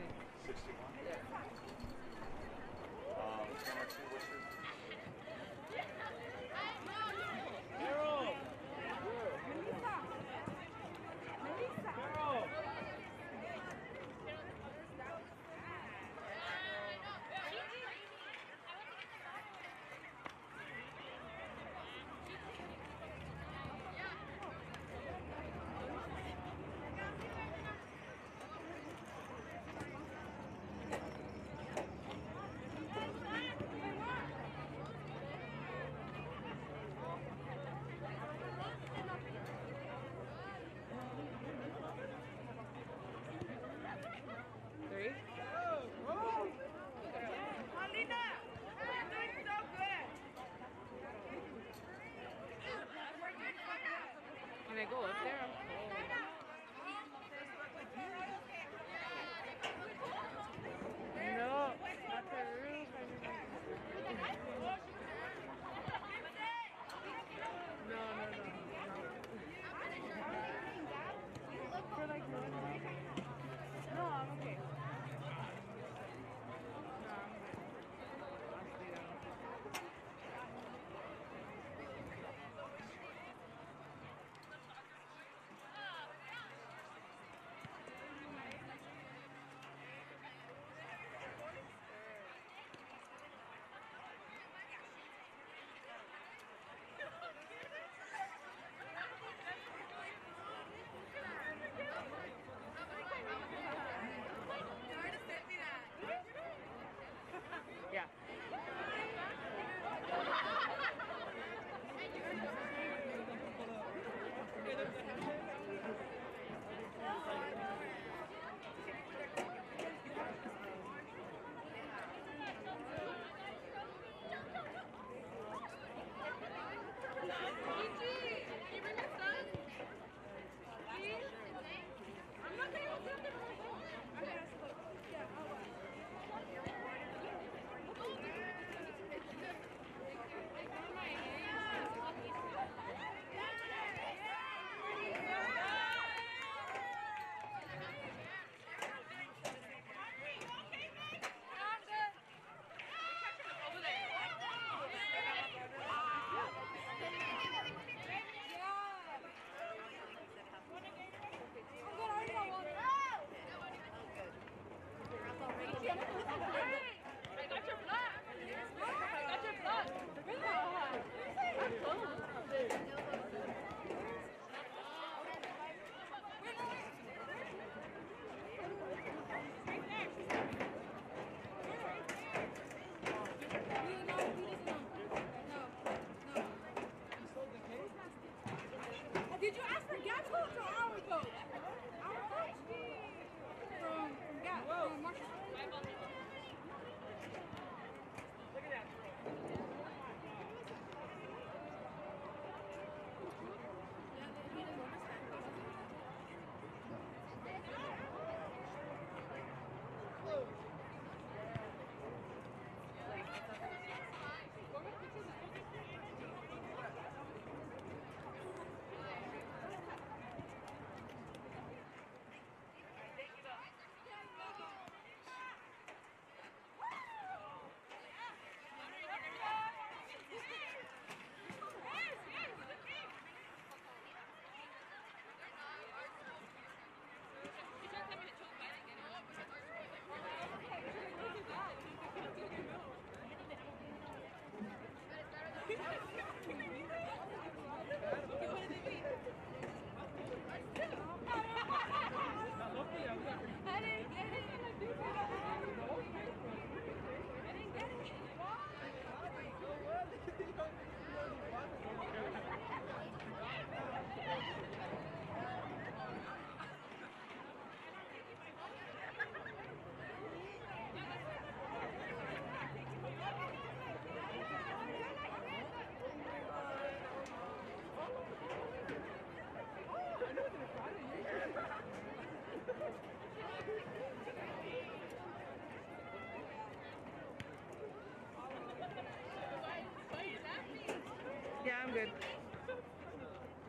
good.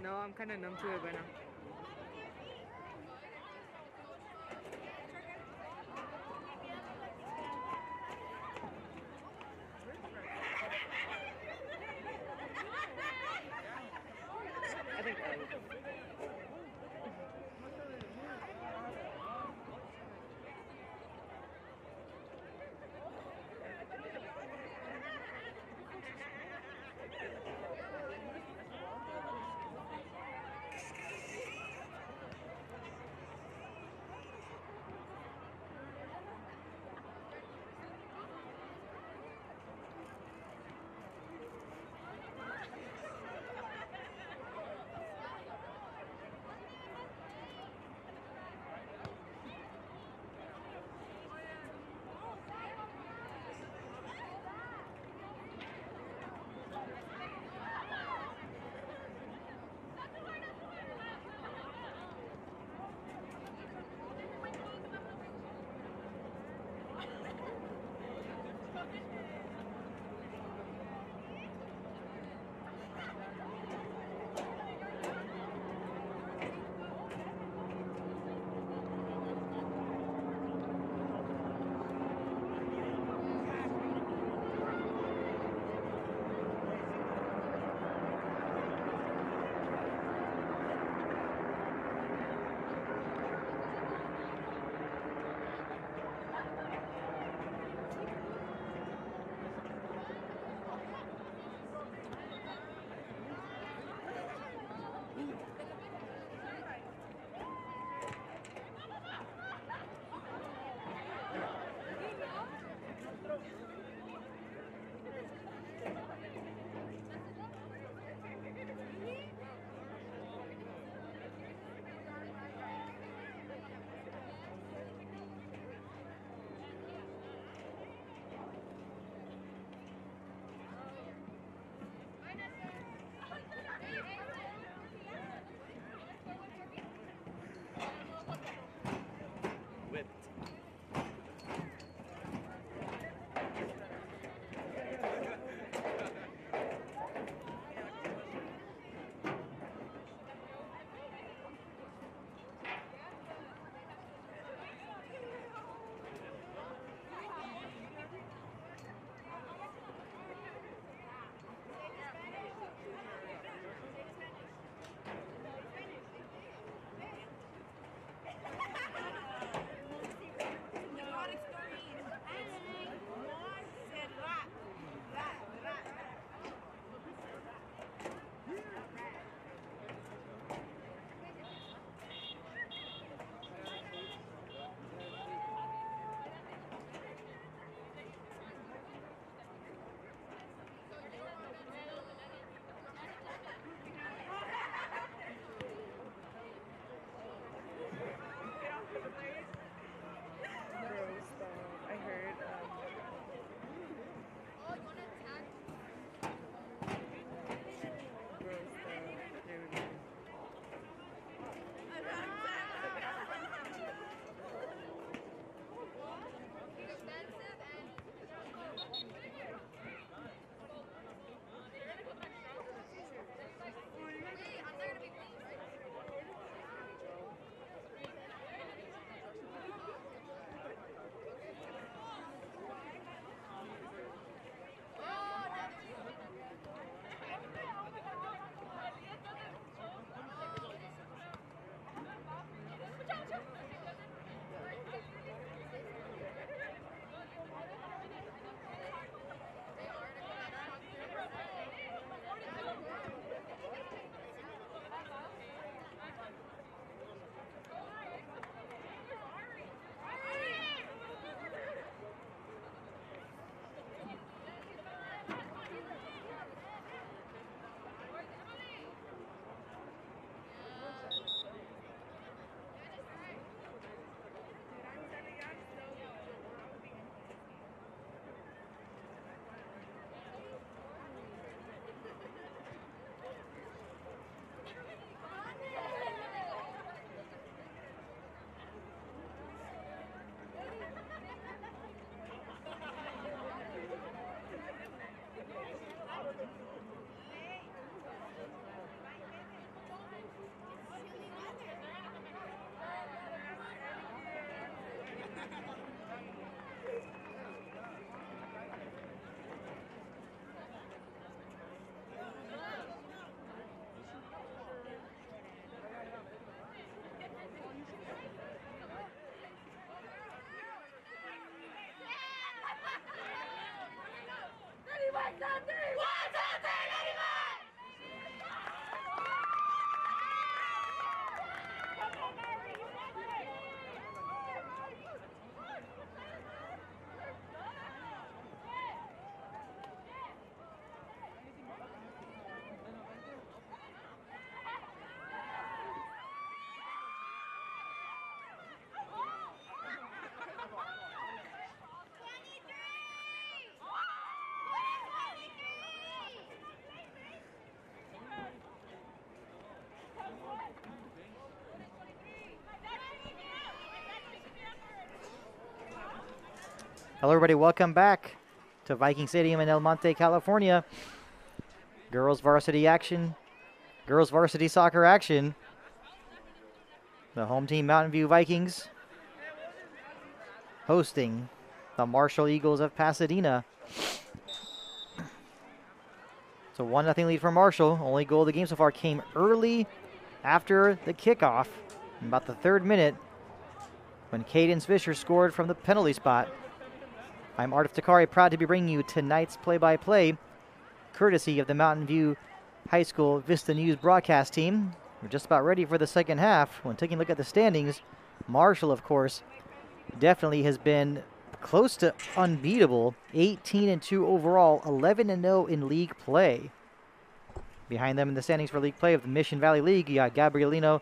No, I'm kind of numb to it by now. I think whipped. Hello, everybody. Welcome back to Viking Stadium in El Monte, California. Girls varsity action. Girls varsity soccer action. The home team, Mountain View Vikings, hosting the Marshall Eagles of Pasadena. So 1-0 lead for Marshall. Only goal of the game so far came early after the kickoff, in about the 3rd minute, when Cadence Fisher scored from the penalty spot. I'm Ardif Takari, proud to be bringing you tonight's play-by-play, courtesy of the Mountain View High School Vista News broadcast team. We're just about ready for the second half. When taking a look at the standings, Marshall, of course, definitely has been close to unbeatable. 18-2 overall, 11-0 in league play. Behind them in the standings for league play of the Mission Valley League, you got Gabrielino,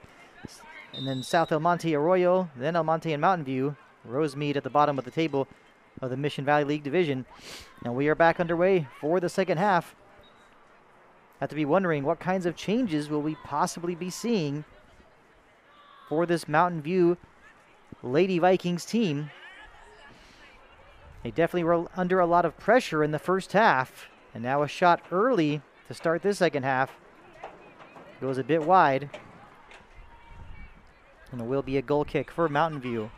and then South El Monte Arroyo, then El Monte and Mountain View. Rosemead at the bottom of the table of the Mission Valley League division. And we are back underway for the second half. Have to be wondering what kinds of changes will we possibly be seeing for this Mountain View Lady Vikings team. They definitely were under a lot of pressure in the first half, and now a shot early to start this second half. Goes a bit wide, and it will be a goal kick for Mountain View.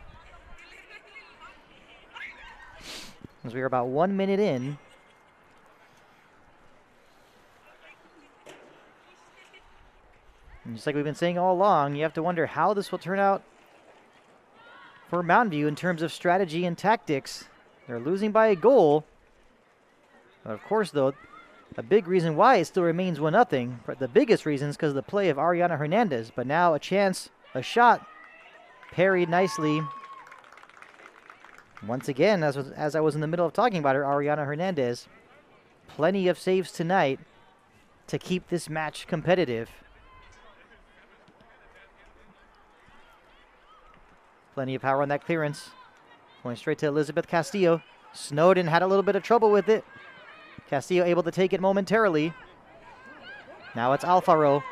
As we are about 1 minute in. And just like we've been saying all along, you have to wonder how this will turn out for Mountain View in terms of strategy and tactics. They're losing by a goal. But of course, though, a big reason why it still remains 1-0. But the biggest reason is because of the play of Ariana Hernandez. But now a chance, a shot, parried nicely. Once again, as I was in the middle of talking about her, Ariana Hernandez. Plenty of saves tonight to keep this match competitive. Plenty of power on that clearance. Going straight to Elizabeth Castillo. Snowden had a little bit of trouble with it. Castillo able to take it momentarily. Now it's Alfaro.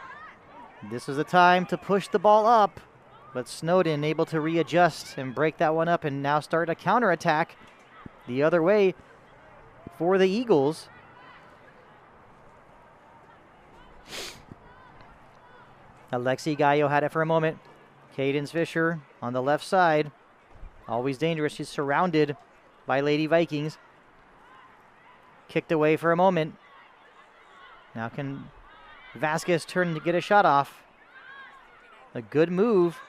This is the time to push the ball up. But Snowden able to readjust and break that one up and now start a counterattack the other way for the Eagles. Alexi Gallo had it for a moment. Cadence Fisher on the left side. Always dangerous. She's surrounded by Lady Vikings. Kicked away for a moment. Now can Vasquez turn to get a shot off. A good move.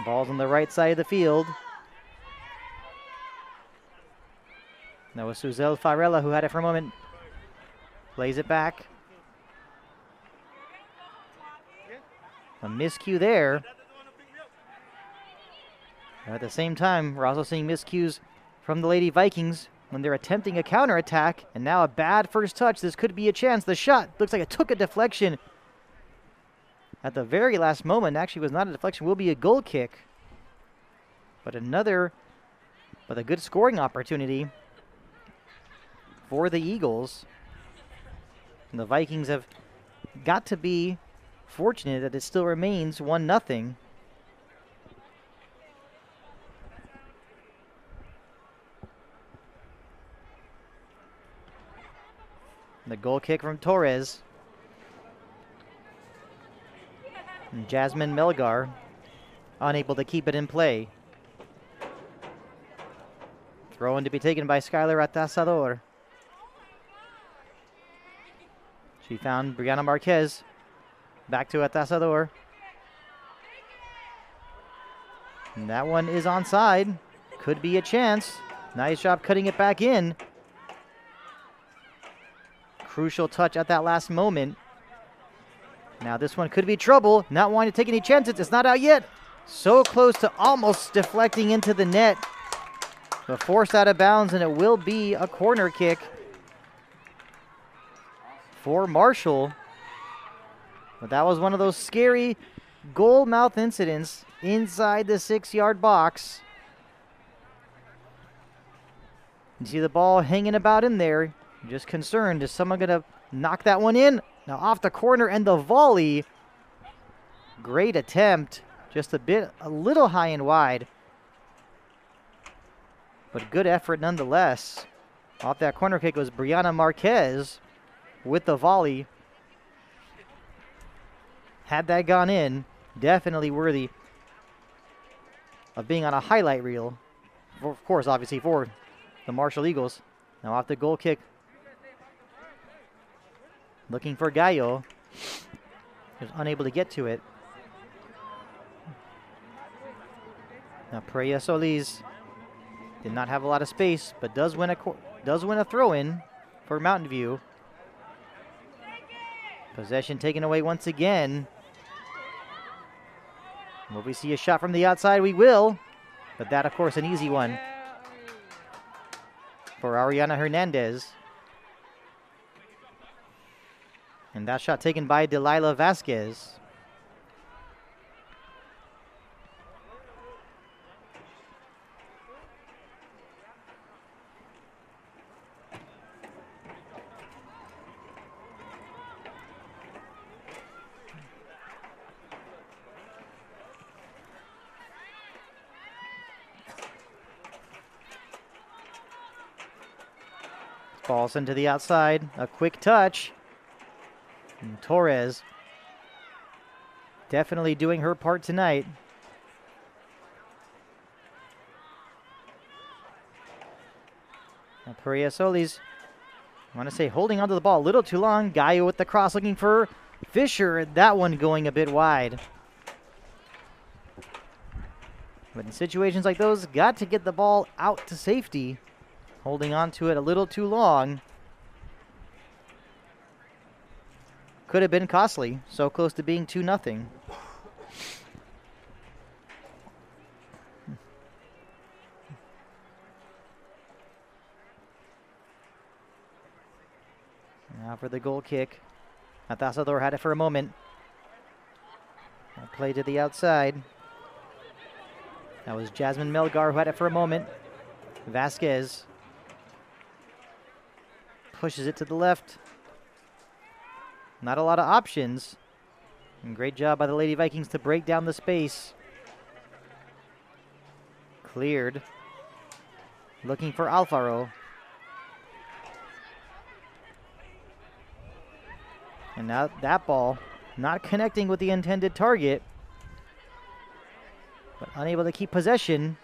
Ball's on the right side of the field. That was Suzelle Farella who had it for a moment. Plays it back. A miscue there. At the same time, we're also seeing miscues from the Lady Vikings when they're attempting a counterattack. And now a bad first touch. This could be a chance. The shot looks like it took a deflection at the very last moment. Actually was not a deflection, will be a goal kick. But a good scoring opportunity for the Eagles. And the Vikings have got to be fortunate that it still remains 1-0. The goal kick from Torres. And Jasmine Melgar unable to keep it in play. Throw in to be taken by Skylar Atasador. She found Brianna Marquez. Back to Atasador. And that one is onside. Could be a chance. Nice job cutting it back in. Crucial touch at that last moment. Now this one could be trouble. Not wanting to take any chances. It's not out yet. So close to almost deflecting into the net. But forced out of bounds, and it will be a corner kick for Marshall. But that was one of those scary goal mouth incidents inside the 6-yard box. You see the ball hanging about in there. You're just concerned, is someone going to knock that one in? Now off the corner and the volley. Great attempt. Just a little high and wide. but good effort nonetheless. Off that corner kick was Brianna Marquez with the volley. Had that gone in, definitely worthy of being on a highlight reel. Of course, obviously, for the Marshall Eagles. Now off the goal kick. Looking for Gallo. He was unable to get to it. Now Perea Solis did not have a lot of space, but does win a throw-in for Mountain View. Possession taken away once again. Will we see a shot from the outside? We will. But that, of course, an easy one for Ariana Hernandez. And that shot taken by Delilah Vasquez. Ball sent to the outside. A quick touch. And Torres definitely doing her part tonight. Now Perea Solis, I want to say, holding onto the ball a little too long. Gallo with the cross looking for Fisher. That one going a bit wide. But in situations like those, got to get the ball out to safety. Holding on to it a little too long. Could have been costly. So close to being 2-0. Now for the goal kick. Atasador had it for a moment. Play to the outside. That was Jasmine Melgar who had it for a moment. Vasquez pushes it to the left. Not a lot of options. And great job by the Lady Vikings to break down the space. Cleared. Looking for Alfaro. And now that ball not connecting with the intended target, but unable to keep possession.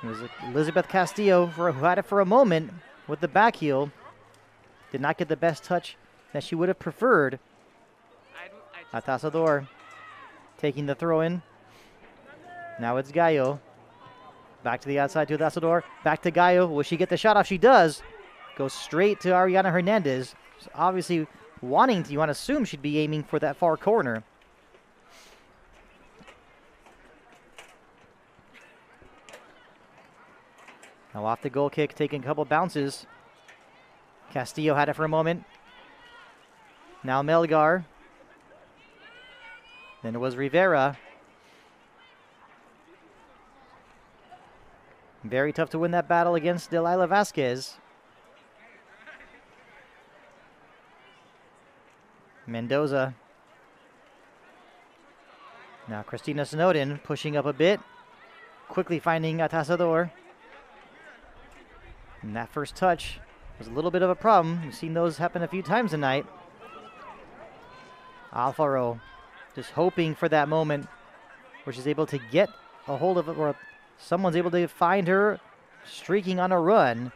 It was Elizabeth Castillo who had it for a moment with the back heel. Did not get the best touch that she would have preferred. Atasador taking the throw in. Now it's Gallo. Back to the outside to Atasador. Back to Gallo. Will she get the shot off? She does. Goes straight to Ariana Hernandez. She's obviously wanting to, you want to assume she'd be aiming for that far corner. Now off the goal kick, taking a couple bounces. Castillo had it for a moment. Now Melgar. Then it was Rivera. Very tough to win that battle against Delilah Vasquez. Mendoza. Now Christina Snowden pushing up a bit. Quickly finding Atasador. And that first touch was a little bit of a problem. We've seen those happen a few times tonight. Alfaro just hoping for that moment where she's able to get a hold of it, or someone's able to find her streaking on a run,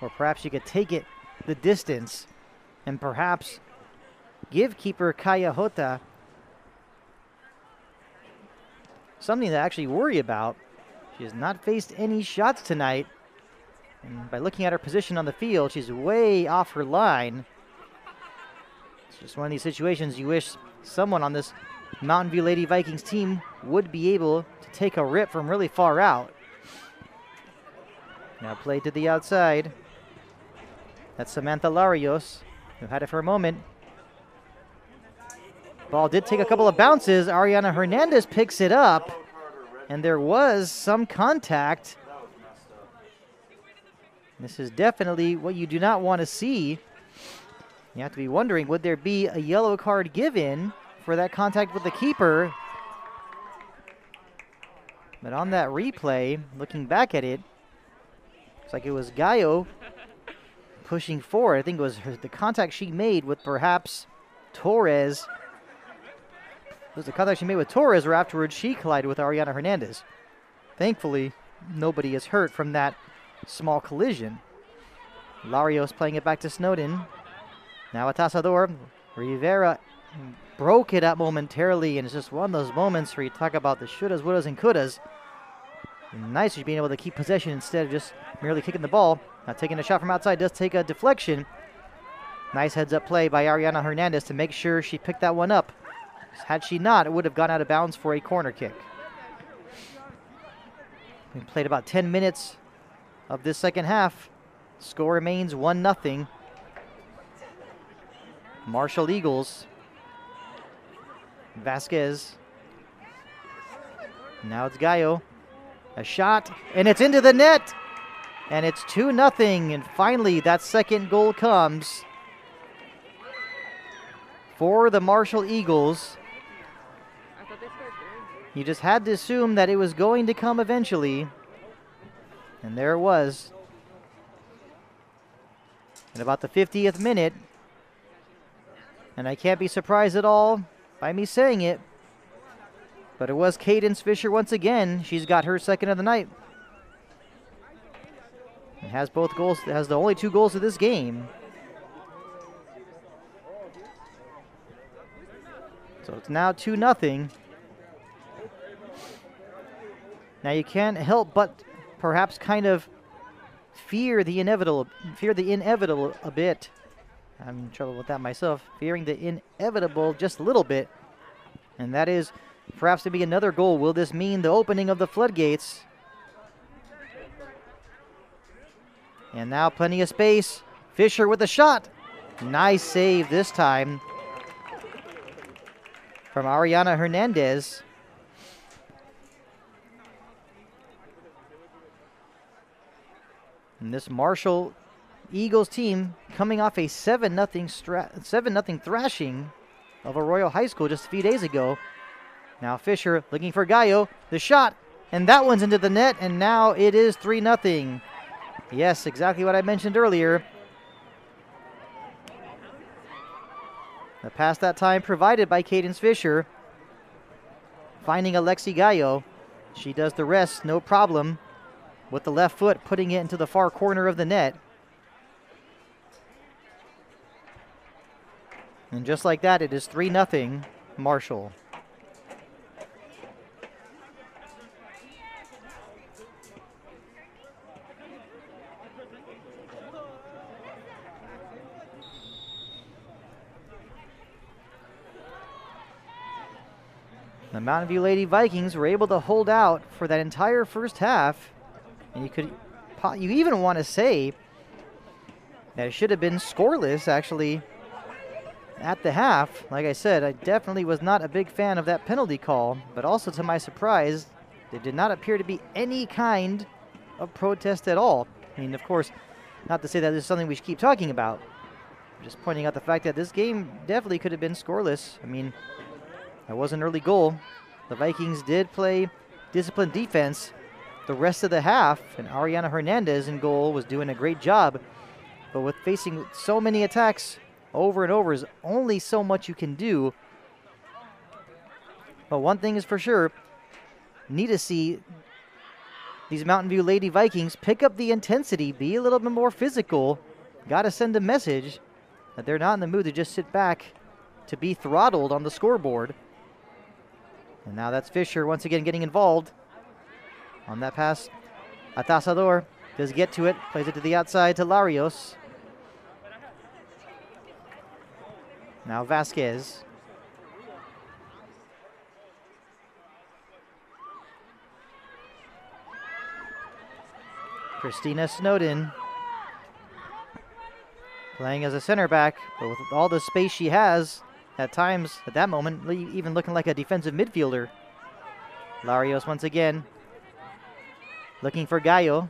or perhaps she could take it the distance and perhaps give keeper Kaya Hota something to actually worry about. She has not faced any shots tonight. And by looking at her position on the field, she's way off her line. It's just one of these situations you wish someone on this Mountain View Lady Vikings team would be able to take a rip from really far out. Now play to the outside. That's Samantha Larios, who had it for a moment. Ball did take a couple of bounces. Ariana Hernandez picks it up, and there was some contact. This is definitely what you do not want to see. You have to be wondering, would there be a yellow card given for that contact with the keeper? But on that replay, looking back at it, looks like it was Gallo pushing forward. I think it was the contact she made with perhaps Torres. It was the contact she made with Torres, or afterwards she collided with Ariana Hernandez. Thankfully, nobody is hurt from that small collision. Larios playing it back to Snowden. Now Atasador. Rivera broke it up momentarily, and it's just one of those moments where you talk about the shouldas, wouldas, and couldas. Nice being able to keep possession instead of just merely kicking the ball. Now taking a shot from outside does take a deflection. Nice heads-up play by Ariana Hernandez to make sure she picked that one up. Had she not, it would have gone out of bounds for a corner kick. We played about 10 minutes of this second half. Score remains 1-0. Marshall Eagles. Vasquez. Now it's Gallo. A shot, and it's into the net. And it's 2-0, and finally that second goal comes for the Marshall Eagles. You just had to assume that it was going to come eventually. And there it was. At about the 50th minute. And I can't be surprised at all by me saying it. But it was Cadence Fisher once again. She's got her second of the night. And has both goals, has the only 2 goals of this game. So it's now 2-0. Now you can't help but perhaps kind of fear the inevitable a bit. I'm in trouble with that myself. Fearing the inevitable just a little bit. And that is perhaps to be another goal. Will this mean the opening of the floodgates? And now plenty of space. Fisher with a shot. Nice save this time from Ariana Hernandez. And this Marshall Eagles team coming off a 7-0 thrashing of Arroyo High School just a few days ago. Now Fisher looking for Gallo. The shot, and that one's into the net, and now it is 3-0. Yes, exactly what I mentioned earlier. The pass that time provided by Cadence Fisher. Finding Alexi Gallo. She does the rest, no problem. With the left foot, putting it into the far corner of the net. And just like that, it is 3-0 Marshall. The Mountain View Lady Vikings were able to hold out for that entire first half. And you even want to say that it should have been scoreless, actually, at the half. Like I said, I definitely was not a big fan of that penalty call, but also to my surprise, there did not appear to be any kind of protest at all. I mean, of course, not to say that this is something we should keep talking about. I'm just pointing out the fact that this game definitely could have been scoreless. I mean, that was an early goal. The Vikings did play disciplined defense the rest of the half, and Ariana Hernandez in goal was doing a great job. But with facing so many attacks over and over, is only so much you can do. But one thing is for sure, need to see these Mountain View Lady Vikings pick up the intensity, be a little bit more physical. Got to send a message that they're not in the mood to just sit back to be throttled on the scoreboard. And now that's Fisher once again getting involved on that pass. Atasador does get to it, plays it to the outside to Larios. Now Vasquez. Christina Snowden playing as a center back, but with all the space she has, at times, at that moment, even looking like a defensive midfielder. Larios once again looking for Gallo.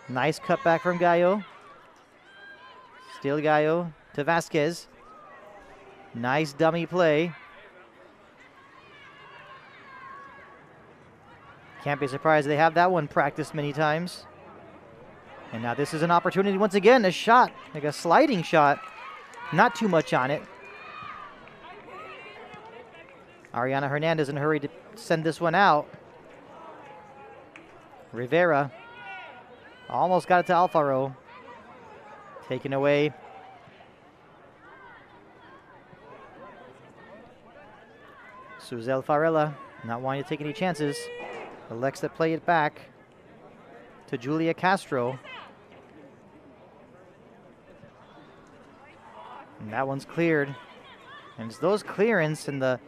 Nice cutback from Gallo. Still Gallo to Vasquez. Nice dummy play. Can't be surprised they have that one practiced many times. And now this is an opportunity once again, a shot, like a sliding shot. Not too much on it. Ariana Hernandez in a hurry to send this one out. Rivera almost got it to Alfaro. Taken away. Suzel Farella not wanting to take any chances. Elects to play it back to Julia Castro. And that one's cleared. And it's those clearance and the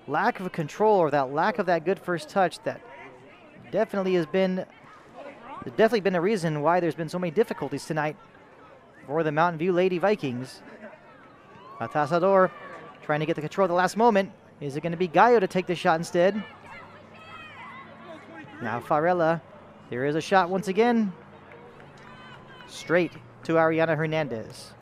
lack of control, or that lack of that good first touch, that definitely has been a reason why there's been so many difficulties tonight for the Mountain View Lady Vikings. Atasador trying to get the control at the last moment. Is it going to be Gallo to take the shot instead? Now Farella. There is a shot once again. Straight to Ariana Hernandez.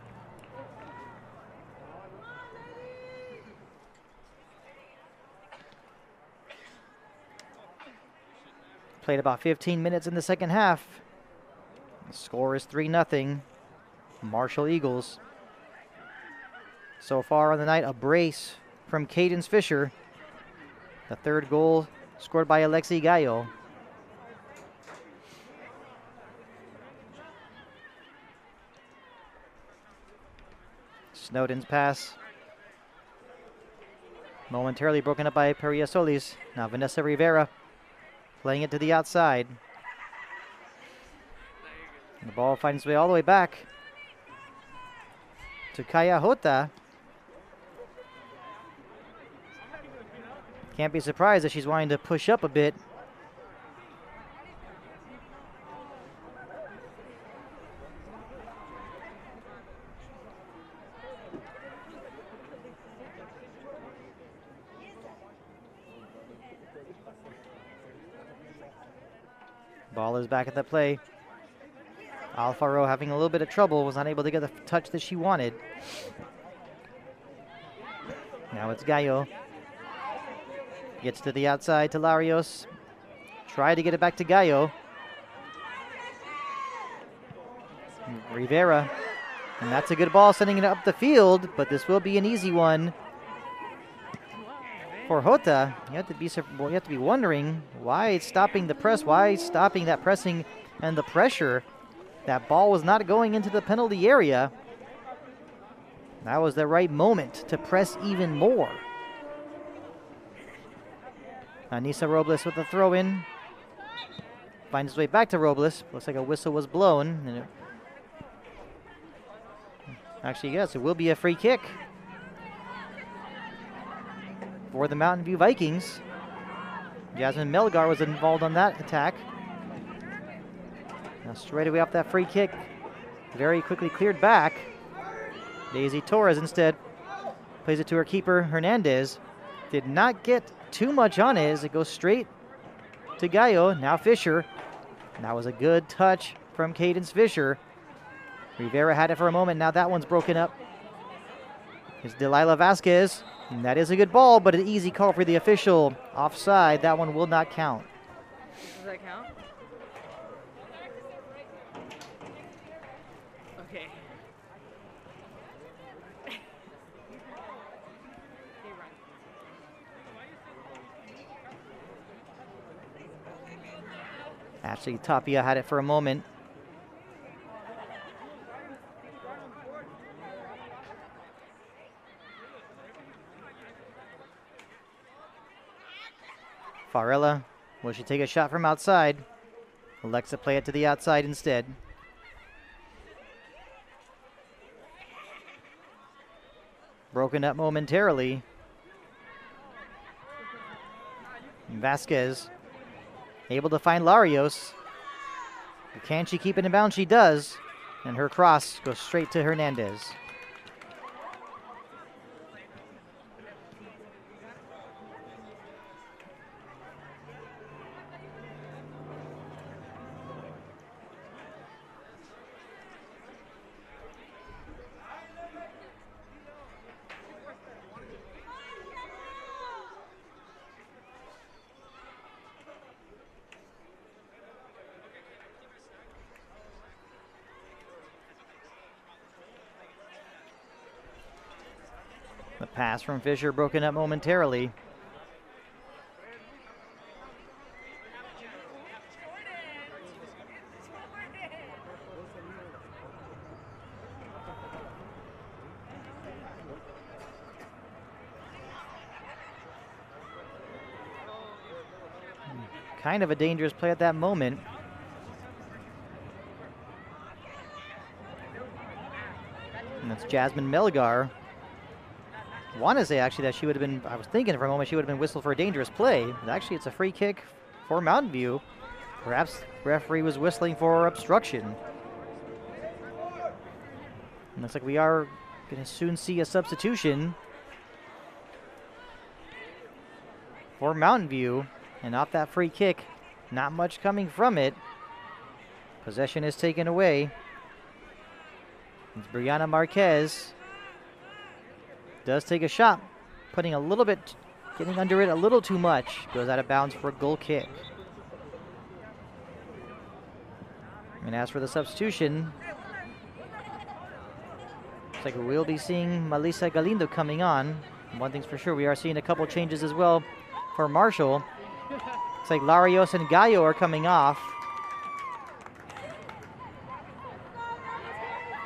Played about 15 minutes in the second half. The score is 3-0. Marshall Eagles. So far on the night, a brace from Cadence Fisher. The third goal scored by Alexi Gallo. Snowden's pass. Momentarily broken up by Peria Solis. Now Vanessa Rivera playing it to the outside. And the ball finds its way all the way back to Kaya Hota. Can't be surprised that she's wanting to push up a bit. Ball is back at the play. Alfaro having a little bit of trouble, was unable to get the touch that she wanted. Now it's Gallo. Gets to the outside to Larios. Try to get it back to Gallo. Rivera. And that's a good ball, sending it up the field, but this will be an easy one for Hota. You have to be wondering why it's stopping the press, why it's stopping that pressing and the pressure. That ball was not going into the penalty area. That was the right moment to press even more. Anissa Robles with the throw-in. Finds his way back to Robles. Looks like a whistle was blown. And actually, yes, it will be a free kick for the Mountain View Vikings. Jasmine Melgar was involved on that attack. Now straight away off that free kick, very quickly cleared back. Daisy Torres instead plays it to her keeper, Hernandez. Did not get too much on it as it goes straight to Gallo. Now Fisher. And that was a good touch from Cadence Fisher. Rivera had it for a moment. Now that one's broken up. It's Delilah Vasquez. And that is a good ball, but an easy call for the official. Offside. That one will not count. Does that count? Okay. Ashley Tapia had it for a moment. Farella, will she take a shot from outside? Alexa play it to the outside instead. Broken up momentarily. Vasquez able to find Larios. Can she keep it in bounds? She does. And her cross goes straight to Hernandez. The pass from Fisher broken up momentarily. Kind of a dangerous play at that moment. And that's Jasmine Melgar. I want to say actually that she would have been, I was thinking for a moment she would have been whistled for a dangerous play, but actually it's a free kick for Mountain View. Perhaps the referee was whistling for obstruction. And looks like we are going to soon see a substitution for Mountain View. And off that free kick, not much coming from it. Possession is taken away. It's Brianna Marquez. Does take a shot, putting a little bit, getting under it a little too much. Goes out of bounds for a goal kick. And as for the substitution, looks like we'll be seeing Melissa Galindo coming on. One thing's for sure, we are seeing a couple changes as well for Marshall. Looks like Larios and Gallo are coming off.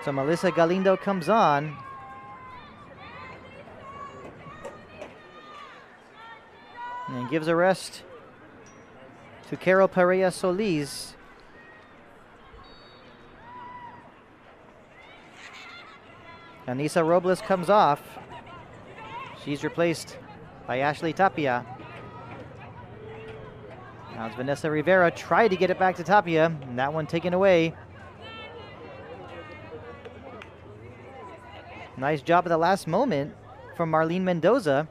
So Melissa Galindo comes on. And gives a rest to Carol Perea Solis. Anissa Robles comes off. She's replaced by Ashley Tapia. Now it's Vanessa Rivera, tried to get it back to Tapia, and that one taken away. Nice job at the last moment from Marlene Mendoza.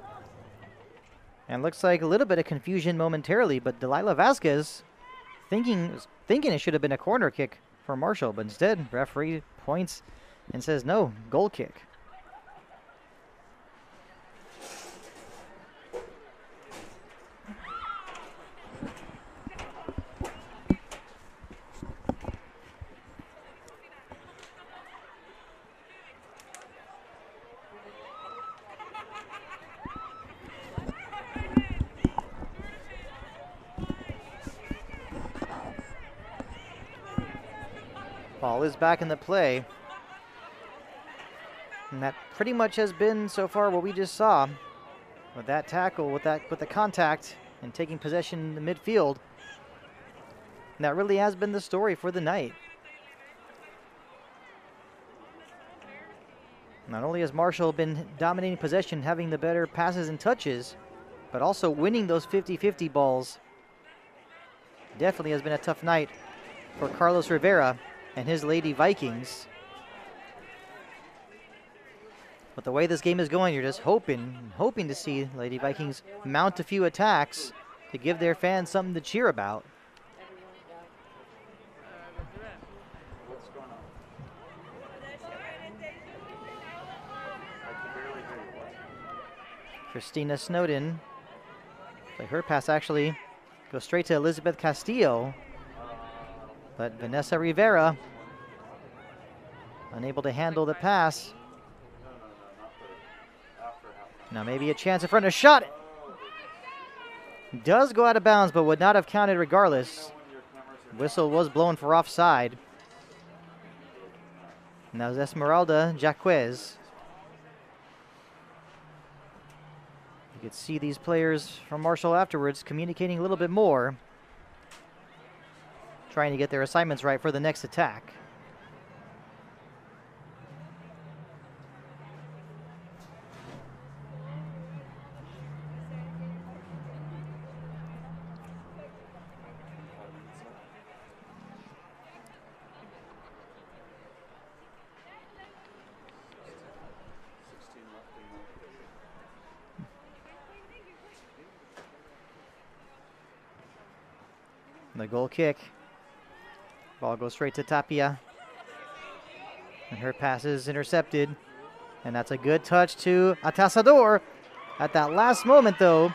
And looks like a little bit of confusion momentarily, but Delilah Vasquez thinking it should have been a corner kick for Marshall, but instead referee points and says no, goal kick. Ball is back in the play. And that pretty much has been so far what we just saw. With that tackle, with the contact and taking possession in the midfield. And that really has been the story for the night. Not only has Marshall been dominating possession, having the better passes and touches, but also winning those 50-50 balls. Definitely has been a tough night for Carlos Rivera and his Lady Vikings. But the way this game is going, you're just hoping to see Lady Vikings mount a few attacks to give their fans something to cheer about. Christina Snowden, like her pass actually goes straight to Elizabeth Castillo. But Vanessa Rivera unable to handle the pass. Now maybe a chance in front, a shot. Does go out of bounds, but would not have counted regardless. Whistle was blown for offside. Now Esmeralda Jaquez. You could see these players from Marshall afterwards communicating a little bit more, trying to get their assignments right for the next attack. The goal kick. Ball goes straight to Tapia. And her pass is intercepted. And that's a good touch to Atasador. At that last moment, though,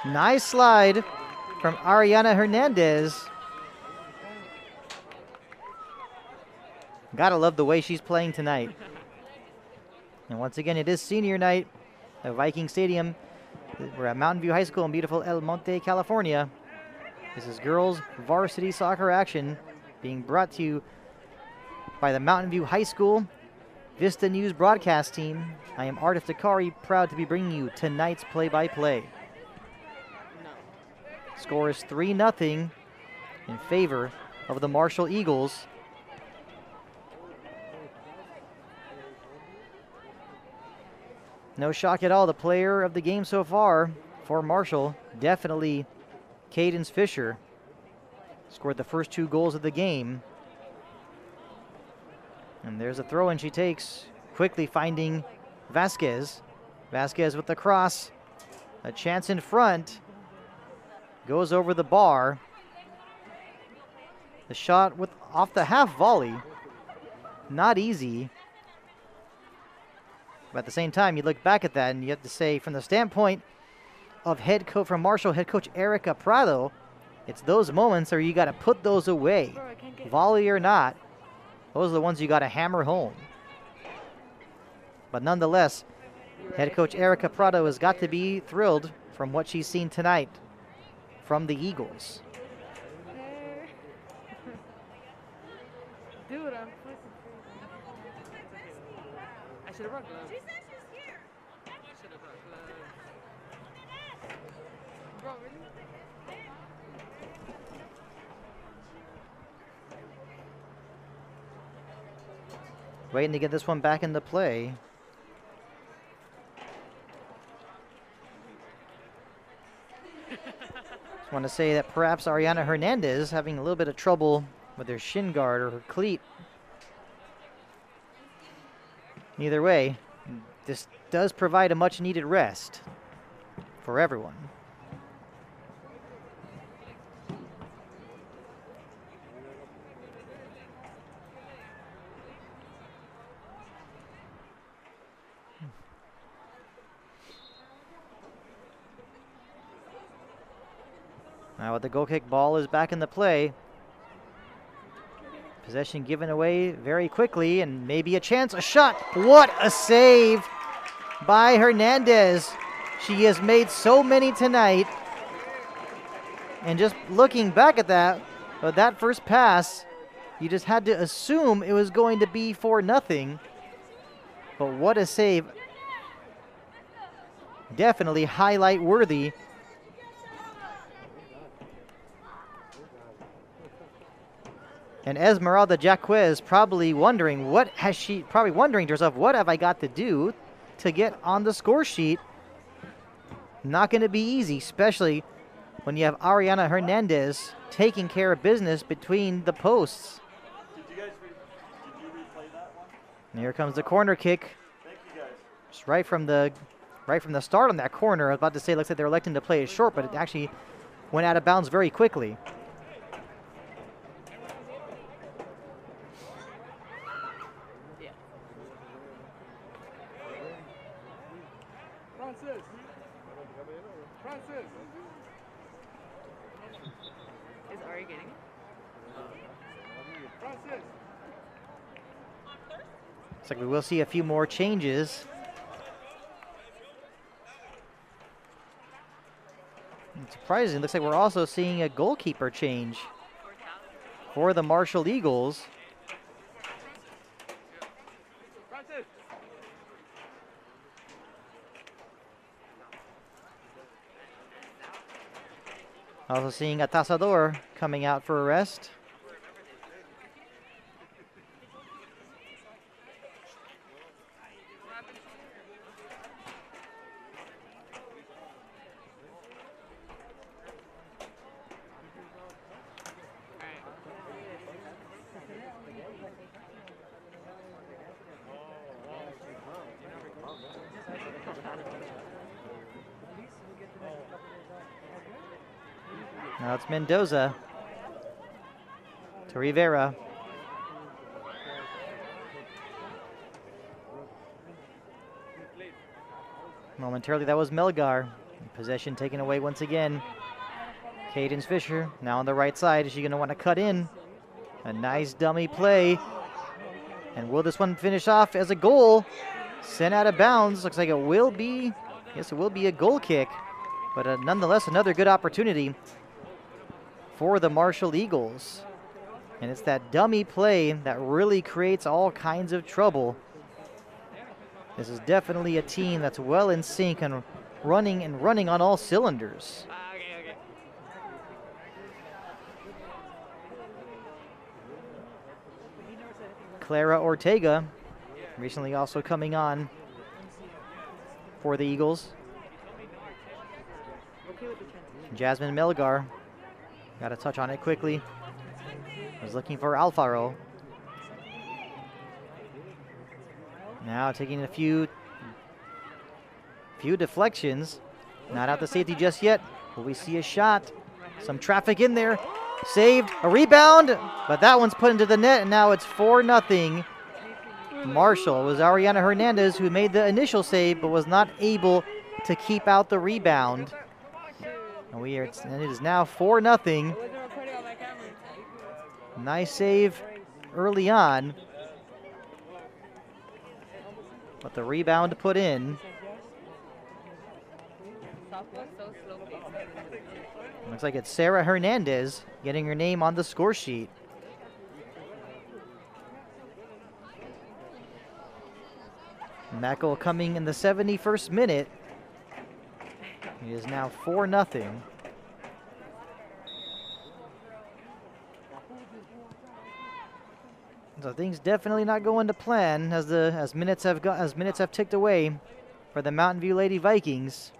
nice slide from Ariana Hernandez. Gotta love the way she's playing tonight. And once again, it is senior night at Viking Stadium. We're at Mountain View High School in beautiful El Monte, California. This is girls varsity soccer action being brought to you by the Mountain View High School Vista News broadcast team. I am Art Iftikhari, proud to be bringing you tonight's play-by-play. Score is 3-0 in favor of the Marshall Eagles. No shock at all, the player of the game so far for Marshall, definitely Cadence Fisher. Scored the first 2 goals of the game. And there's a throw-in she takes, quickly finding Vasquez. Vasquez with the cross, a chance in front, goes over the bar. The shot off the half volley, not easy. But at the same time, you look back at that and you have to say, from the standpoint of from Marshall head coach Erica Prado, it's those moments where you got to put those away, volley or not. Those are the ones you got to hammer home. But nonetheless, head coach Erica Prado has got to be thrilled from what she's seen tonight from the Eagles. Dude, I'm fucking I should have brought gloves. Should have brought gloves. Bro, really? Waiting to get this one back into play. Just want to say that perhaps Ariana Hernandez having a little bit of trouble with her shin guard or her cleat. Either way, this does provide a much needed rest for everyone. Now with the goal kick, ball is back in the play. Possession given away very quickly, and maybe a chance, a shot. What a save by Hernandez. She has made so many tonight. And just looking back at that first pass, you just had to assume it was going to be 4-0. But what a save. Definitely highlight worthy. And Esmeralda Jaquez probably wondering to herself, what have I got to do to get on the score sheet? Not going to be easy, especially when you have Ariana Hernandez taking care of business between the posts. Did you replay that one? And here comes the corner kick. Thank you guys. Just right from the start on that corner. I was about to say, it looks like they're electing to play it short, but it actually went out of bounds very quickly. Is Ari getting it? Looks like we will see a few more changes. And surprising, looks like we're also seeing a goalkeeper change for the Marshall Eagles. Also seeing a Tasador coming out for a rest. Now it's Mendoza to Rivera. Momentarily, that was Melgar. Possession taken away once again. Cadence Fisher now on the right side. Is she going to want to cut in? A nice dummy play. And will this one finish off as a goal? Sent out of bounds. Looks like it will be Yes, it will be a goal kick, but nonetheless another good opportunity for the Marshall Eagles. And it's that dummy play that really creates all kinds of trouble. This is definitely a team that's well in sync and running on all cylinders. Clara Ortega recently also coming on for the Eagles. Jasmine Melgar got a touch on it quickly. Was looking for Alfaro. Now taking a few deflections. Not out the safety just yet. Will we see a shot? Some traffic in there. Saved. A rebound. But that one's put into the net, and now it's 4-0. Marshall. It was Ariana Hernandez who made the initial save, but was not able to keep out the rebound. And it is now 4-0. Nice save early on. But the rebound to put in. Looks like it's Sarah Hernandez getting her name on the score sheet. Mackel coming in the 71st minute. It is now 4-0. So things definitely not going to plan as minutes have ticked away for the Mountain View Lady Vikings.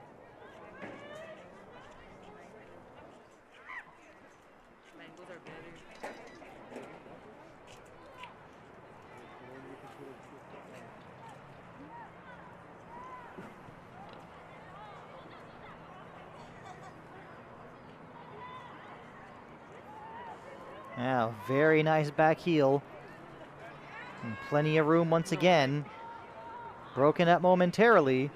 Now, very nice back heel. And plenty of room once again. Broken up momentarily.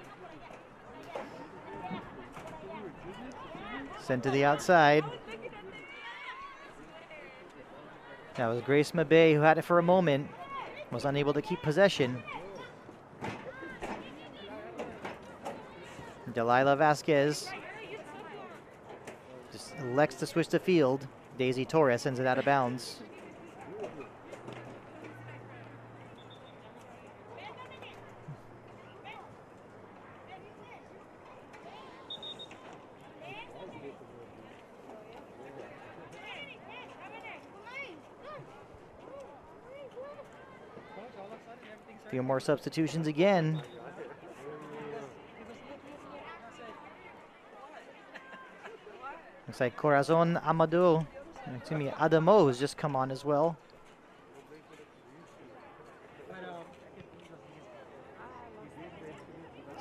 Sent to the outside. That was Grace Mabe who had it for a moment. Was unable to keep possession. Delilah Vasquez just elects to switch the field. Daisy Torres sends it out of bounds. A few more substitutions again. Looks like Corazon Adamo has just come on as well.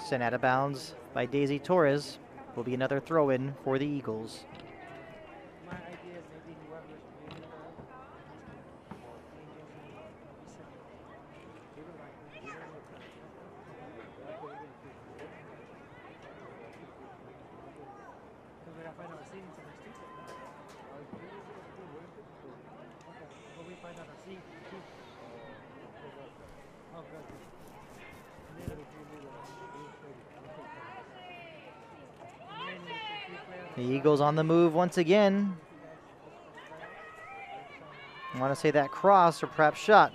Sent out of bounds by Daisy Torres. Will be another throw-in for the Eagles. The Eagles on the move once again. I want to say that cross or perhaps shot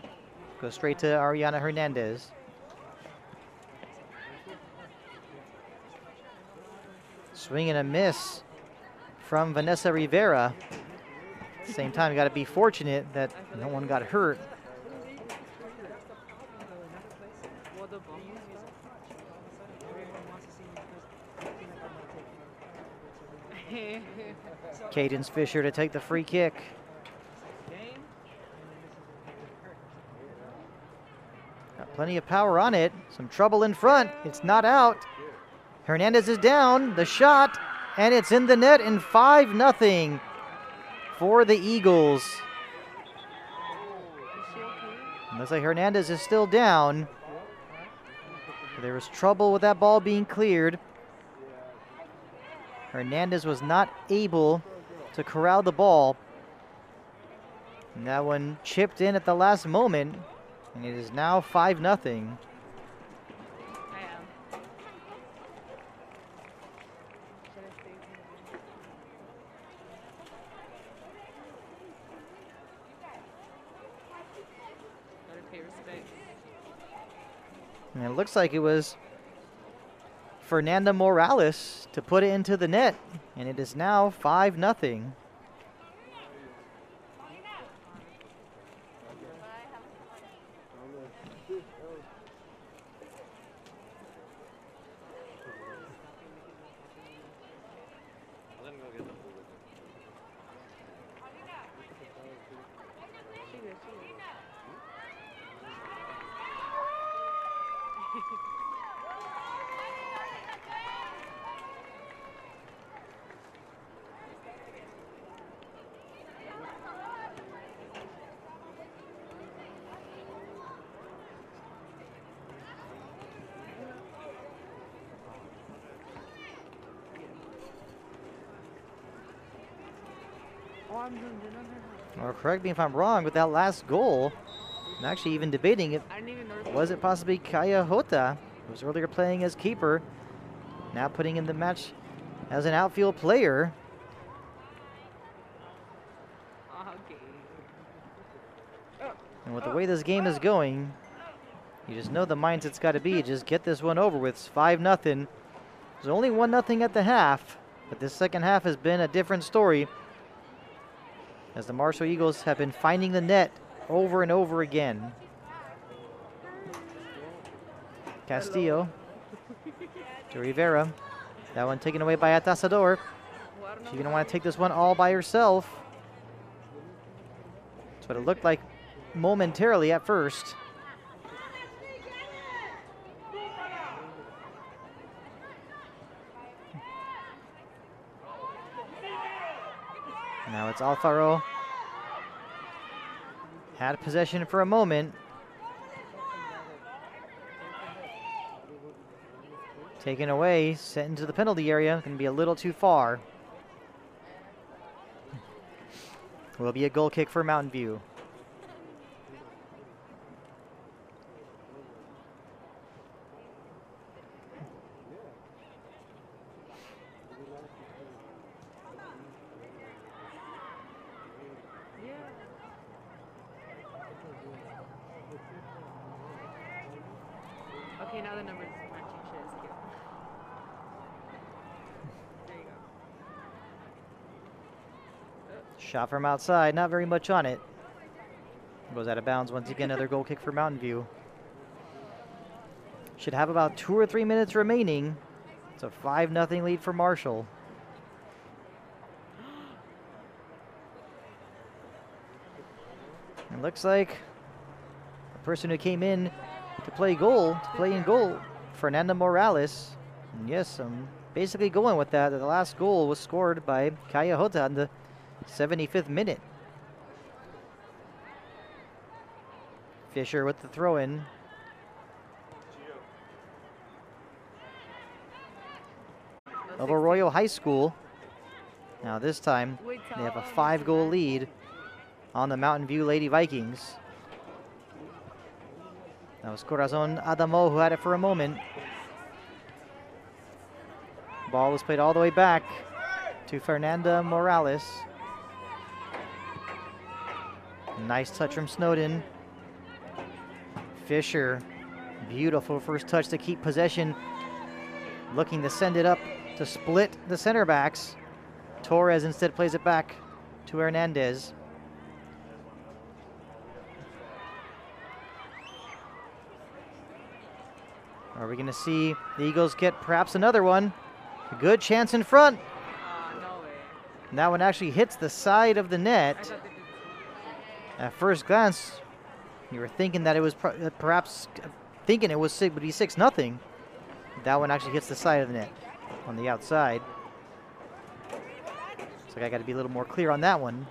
goes straight to Ariana Hernandez. Swing and a miss from Vanessa Rivera. At the same time, you got to be fortunate that no one got hurt. Cadence Fisher to take the free kick. Got plenty of power on it. Some trouble in front. It's not out. Hernandez is down. The shot, and it's in the net, and 5-0 for the Eagles. Looks like Hernandez is still down. There was trouble with that ball being cleared. Hernandez was not able to corral the ball. And that one chipped in at the last moment, and it is now 5-0. And it looks like it was Fernanda Morales to put it into the net. And it is now 5-0. Or correct me if I'm wrong, with that last goal, I'm actually even debating it. I didn't even know. Was it possibly Kaya Hota, who was earlier playing as keeper, now putting in the match as an outfield player? Okay. And with the way this game is going, you just know the mindset's got to be just get this one over with. It's 5-0. There's only 1-0 at the half, but this second half has been a different story, as the Marshall Eagles have been finding the net over and over again. Castillo to Rivera. That one taken away by Atasador. She's going to want to take this one all by herself. That's what it looked like momentarily at first. Now it's Alfaro. Had possession for a moment. Taken away, sent into the penalty area. Going to be a little too far. Will be a goal kick for Mountain View. Okay, now the numbers matching shit is cute. There you go. Shot from outside, not very much on it. Goes out of bounds once again, another goal kick for Mountain View. Should have about 2 or 3 minutes remaining. It's a 5-0 lead for Marshall. It looks like the person who came in to play in goal, Fernanda Morales. And yes, I'm basically going with that. The last goal was scored by Kaya Hota in the 75th minute. Fisher with the throw-in. Of Arroyo High School. Now this time, they have a 5-goal lead on the Mountain View Lady Vikings. That was Corazon Adamo who had it for a moment. Ball was played all the way back to Fernanda Morales. Nice touch from Snowden. Fisher, beautiful first touch to keep possession. Looking to send it up to split the center backs. Torres instead plays it back to Hernandez. Are we going to see the Eagles get perhaps another one? A good chance in front. No way. And that one actually hits the side of the I net. thought they did. At first glance, you were thinking that it was perhaps thinking it was would be 6-0. That one actually hits the side of the net on the outside. So I got to be a little more clear on that one.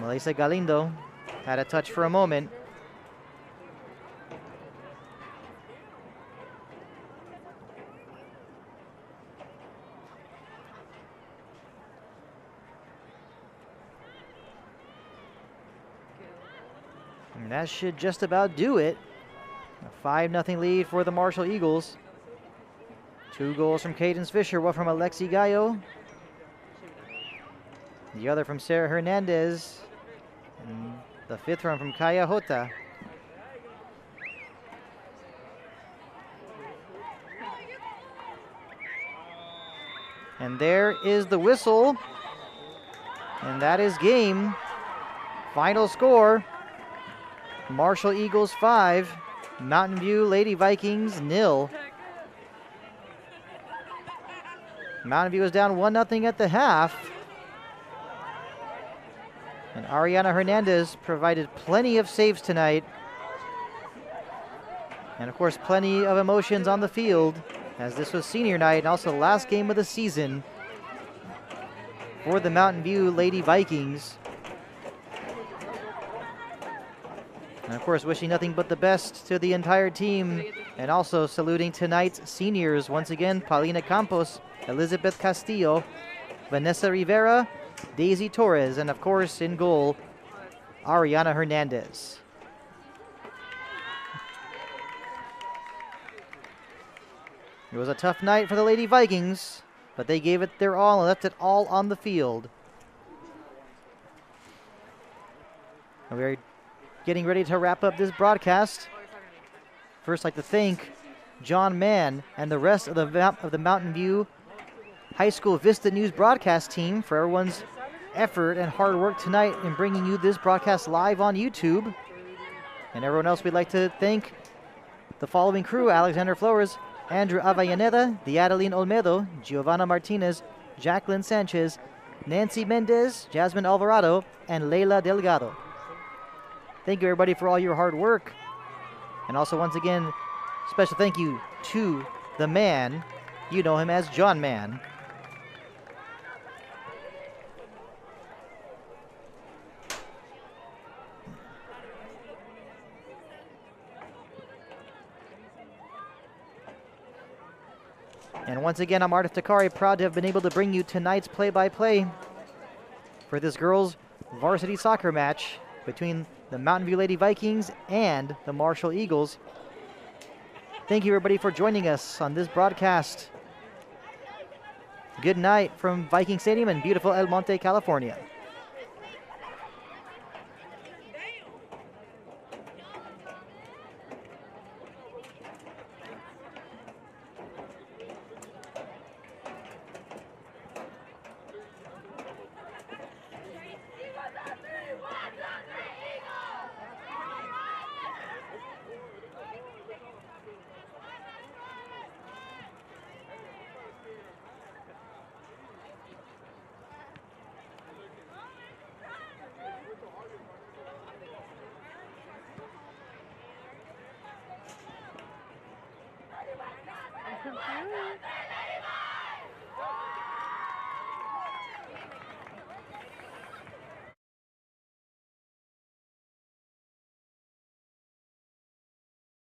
Melissa Galindo had a touch for a moment. And that should just about do it. A 5-0 lead for the Marshall Eagles. 2 goals from Cadence Fisher, one from Alexi Gallo. The other from Sarah Hernandez. And the 5th one from Kaya Hota. And there is the whistle. And that is game. Final score, Marshall Eagles 5, Mountain View Lady Vikings 0. Mountain View is down 1-0 at the half. And Ariana Hernandez provided plenty of saves tonight. And of course, plenty of emotions on the field, as this was senior night and also the last game of the season for the Mountain View Lady Vikings. And of course, wishing nothing but the best to the entire team, and also saluting tonight's seniors once again: Paulina Campos, Elizabeth Castillo, Vanessa Rivera, Daisy Torres, and of course in goal, Ariana Hernandez. It was a tough night for the Lady Vikings, but they gave it their all and left it all on the field. And we're getting ready to wrap up this broadcast. First, I'd like to thank John Mann and the rest of the Mountain View High School Vista News broadcast team for everyone's effort and hard work tonight in bringing you this broadcast live on YouTube. And everyone else, we'd like to thank the following crew: Alexander Flores, Andrew Avellaneda, Diadeline Olmedo, Giovanna Martinez, Jacqueline Sanchez, Nancy Mendez, Jasmine Alvarado, and Leila Delgado. Thank you, everybody, for all your hard work. And also, once again, special thank you to the man. You know him as John Mann. And once again, I'm Ardif Takari, proud to have been able to bring you tonight's play-by-play for this girls' varsity soccer match between the Mountain View Lady Vikings and the Marshall Eagles. Thank you, everybody, for joining us on this broadcast. Good night from Viking Stadium in beautiful El Monte, California.